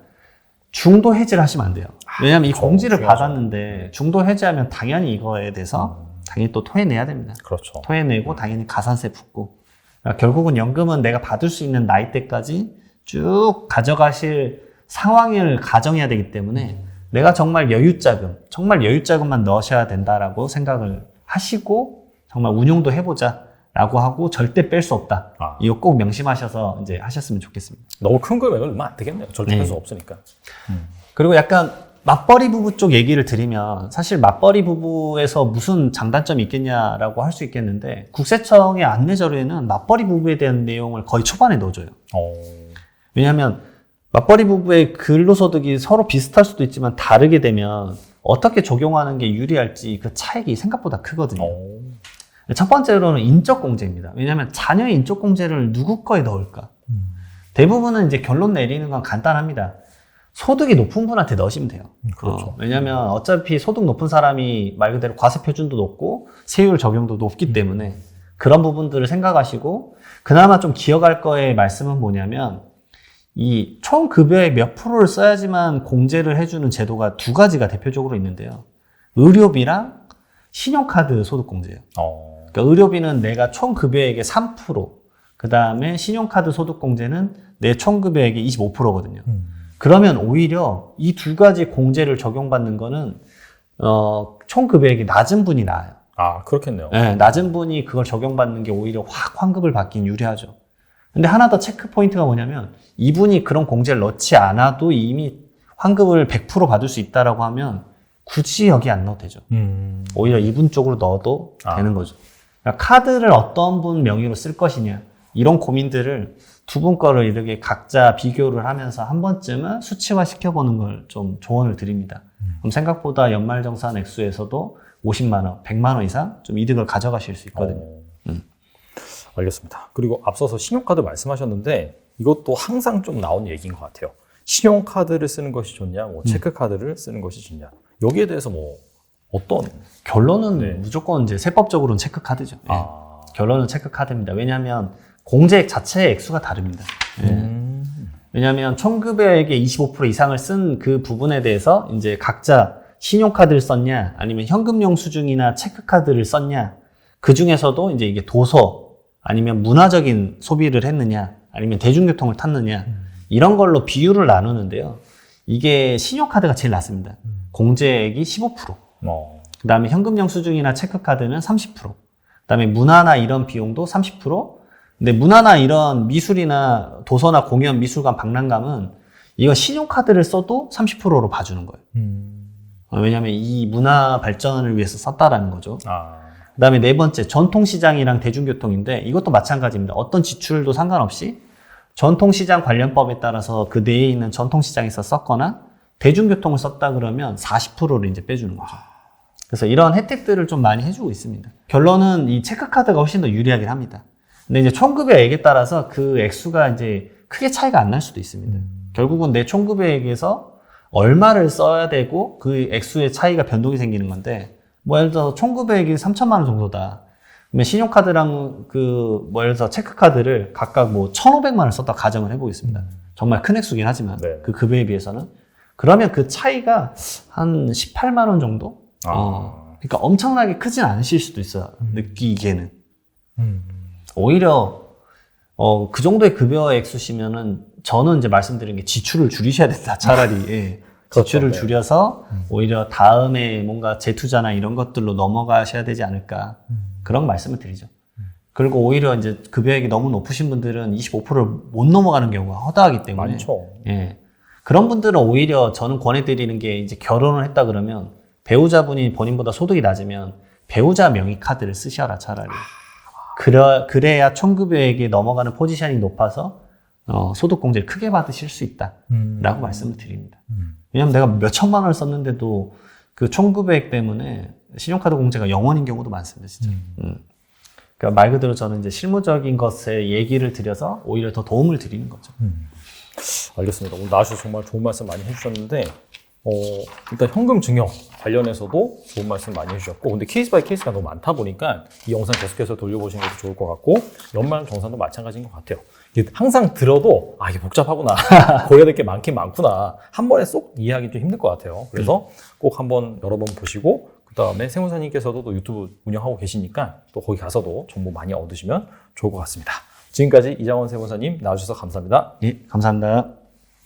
중도 해지를 하시면 안 돼요. 왜냐하면 이 공지를 받았는데 중도 해지하면 당연히 이거에 대해서 당연히 또 토해내야 됩니다. 그렇죠. 토해내고 당연히 가산세 붙고. 그러니까 결국은 연금은 내가 받을 수 있는 나이대까지 쭉 가져가실 상황을 가정해야 되기 때문에 내가 정말 여유자금만 넣으셔야 된다라고 생각을 하시고 정말 운용도 해보자 라고 하고 절대 뺄 수 없다. 이거 꼭 명심하셔서 이제 하셨으면 좋겠습니다. 너무 큰 금액은 얼마 안 되겠네요. 절대 뺄 수 없으니까. 그리고 약간 맞벌이 부부 쪽 얘기를 드리면 사실 맞벌이 부부에서 무슨 장단점이 있겠냐라고 할 수 있겠는데 국세청의 안내 자료에는 맞벌이 부부에 대한 내용을 거의 초반에 넣어줘요. 왜냐하면 맞벌이 부부의 근로소득이 서로 비슷할 수도 있지만 다르게 되면 어떻게 적용하는 게 유리할지 그 차이가 생각보다 크거든요. 첫 번째로는 인적공제입니다. 왜냐하면 자녀의 인적공제를 누구 거에 넣을까? 대부분은 이제 결론 내리는 건 간단합니다. 소득이 높은 분한테 넣으시면 돼요. 그렇죠. 왜냐하면 어차피 소득 높은 사람이 말 그대로 과세 표준도 높고 세율 적용도 높기 때문에 그런 부분들을 생각하시고 그나마 좀 기억할 거의 말씀은 뭐냐면 이 총 급여의 몇 프로를 써야지만 공제를 해주는 제도가 두 가지가 대표적으로 있는데요. 의료비랑 신용카드 소득공제예요. 그러니까 의료비는 내가 총 급여액의 3%, 그 다음에 신용카드 소득공제는 내 총 급여액의 25%거든요. 그러면 오히려 이 두 가지 공제를 적용받는 거는 총 급여액이 낮은 분이 나아요. 아, 그렇겠네요. 네, 낮은 분이 그걸 적용받는 게 오히려 확 환급을 받긴 유리하죠. 근데 하나 더 체크 포인트가 뭐냐면 이분이 그런 공제를 넣지 않아도 이미 환급을 100% 받을 수 있다라고 하면 굳이 여기 안 넣어도 되죠. 오히려 이분 쪽으로 넣어도 되는 거죠. 그러니까 카드를 어떤 분 명의로 쓸 것이냐 이런 고민들을 두 분 거를 이렇게 각자 비교를 하면서 한 번쯤은 수치화 시켜보는 걸 좀 조언을 드립니다. 그럼 생각보다 연말정산 액수에서도 50만 원, 100만 원 이상 좀 이득을 가져가실 수 있거든요. 알겠습니다. 그리고 앞서서 신용카드 말씀하셨는데 이것도 항상 좀 나온 얘기인 것 같아요. 신용카드를 쓰는 것이 좋냐, 뭐 체크카드를 쓰는 것이 좋냐. 여기에 대해서 뭐 어떤? 결론은 네. 무조건 이제 세법적으로는 체크카드죠. 예. 아, 결론은 체크카드입니다. 왜냐하면 공제액 자체의 액수가 다릅니다. 예. 왜냐하면 총급여액의 25% 이상을 쓴 그 부분에 대해서 이제 각자 신용카드를 썼냐, 아니면 현금용 수중이나 체크카드를 썼냐, 그 중에서도 이제 이게 도서, 아니면 문화적인 소비를 했느냐, 아니면 대중교통을 탔느냐, 이런 걸로 비율을 나누는데요. 이게 신용카드가 제일 낮습니다. 공제액이 15%. 그 다음에 현금용 수중이나 체크카드는 30%. 그 다음에 문화나 이런 비용도 30%. 근데 문화나 이런 미술이나 도서나 공연, 미술관, 박람관은 이거 신용카드를 써도 30%로 봐주는 거예요. 왜냐하면 이 문화 발전을 위해서 썼다라는 거죠. 그 다음에 네 번째, 전통시장이랑 대중교통인데 이것도 마찬가지입니다. 어떤 지출도 상관없이 전통시장 관련법에 따라서 그 내에 있는 전통시장에서 썼거나 대중교통을 썼다 그러면 40%를 이제 빼주는 거죠. 그래서 이런 혜택들을 좀 많이 해주고 있습니다. 결론은 이 체크카드가 훨씬 더 유리하긴 합니다. 근데 이제 총급여액에 따라서 그 액수가 이제 크게 차이가 안 날 수도 있습니다. 결국은 내 총급여액에서 얼마를 써야 되고 그 액수의 차이가 변동이 생기는 건데, 뭐 예를 들어서 총급여액이 3천만 원 정도다. 그러면 신용카드랑 예를 들어서 체크카드를 각각 뭐 1,500만 원을 썼다 가정을 해보겠습니다. 정말 큰 액수긴 하지만 네. 그 급여에 비해서는. 그러면 그 차이가 한 18만 원 정도? 그러니까 엄청나게 크진 않으실 수도 있어요. 느끼기에는. 오히려 그 정도의 급여 액수시면은 저는 이제 말씀드린 게 지출을 줄이셔야 된다. 차라리 예. 지출을 그렇죠. 네. 줄여서 오히려 다음에 뭔가 재투자나 이런 것들로 넘어가셔야 되지 않을까 그런 말씀을 드리죠. 그리고 오히려 이제 급여액이 너무 높으신 분들은 25%를 못 넘어가는 경우가 허다하기 때문에 많죠. 예. 그런 분들은 오히려 저는 권해드리는 게 이제 결혼을 했다 그러면 배우자분이 본인보다 소득이 낮으면 배우자 명의 카드를 쓰셔라 차라리. 그래야 총급여액이 넘어가는 포지션이 높아서 소득공제를 크게 받으실 수 있다라고 말씀을 드립니다. 왜냐하면 내가 몇 천만 원을 썼는데도 그 총급여액 때문에 신용카드 공제가 0원인 경우도 많습니다, 진짜. 그러니까 말 그대로 저는 이제 실무적인 것에 얘기를 드려서 오히려 더 도움을 드리는 거죠. 알겠습니다. 오늘 나와주셔서 정말 좋은 말씀 많이 해주셨는데, 일단 현금 증여 관련해서도 좋은 말씀 많이 해주셨고, 근데 케이스 바이 케이스가 너무 많다 보니까 이 영상 계속해서 돌려보시는 것도 좋을 것 같고, 연말 정산도 마찬가지인 것 같아요. 이게 항상 들어도 이게 복잡하구나, 고려야 될 게 많긴 많구나, 한 번에 쏙 이해하기 좀 힘들 것 같아요. 그래서 꼭 한번 여러 번 보시고, 그 다음에 세무사님께서도 또 유튜브 운영하고 계시니까 또 거기 가서도 정보 많이 얻으시면 좋을 것 같습니다. 지금까지 이장원 세무사님 나와주셔서 감사합니다. 예, 감사합니다.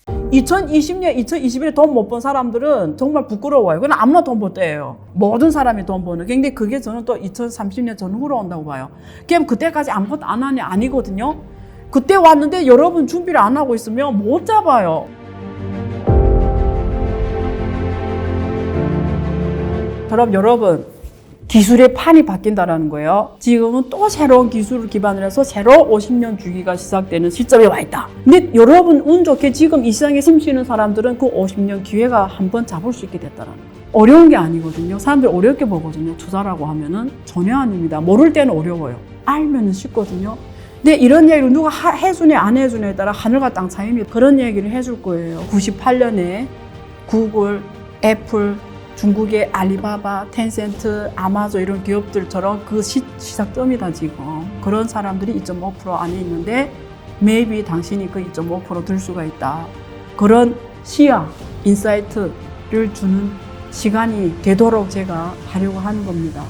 2020년, 2021에 돈 못 번 사람들은 정말 부끄러워요. 그건 아무나 돈 못 때예요. 모든 사람이 돈 버는. 근데 그게 저는 또 2030년 전후로 온다고 봐요. 그럼 그때까지 아무것도 안 하니 아니거든요. 그때 왔는데 여러분 준비를 안 하고 있으면 못 잡아요. 그럼 여러분, 기술의 판이 바뀐다라는 거예요. 지금은 또 새로운 기술을 기반으로 해서 새로 50년 주기가 시작되는 시점에 와 있다. 근데 여러분 운 좋게 지금 이 시장에 숨쉬는 사람들은 그 50년 기회가 한번 잡을 수 있게 됐다라는 거예요. 어려운 게 아니거든요. 사람들이 어렵게 보거든요. 투자라고 하면은 전혀 아닙니다. 모를 때는 어려워요. 알면은 쉽거든요. 근데 이런 얘기를 누가 해주네 안 해주네에 따라 하늘과 땅 차이입니다. 그런 얘기를 해줄 거예요. 98년에 구글, 애플, 중국의 알리바바, 텐센트, 아마존 이런 기업들처럼 그 시작점이다 지금. 그런 사람들이 2.5% 안에 있는데 maybe 당신이 그 2.5% 들 수가 있다. 그런 시야, 인사이트를 주는 시간이 되도록 제가 하려고 하는 겁니다.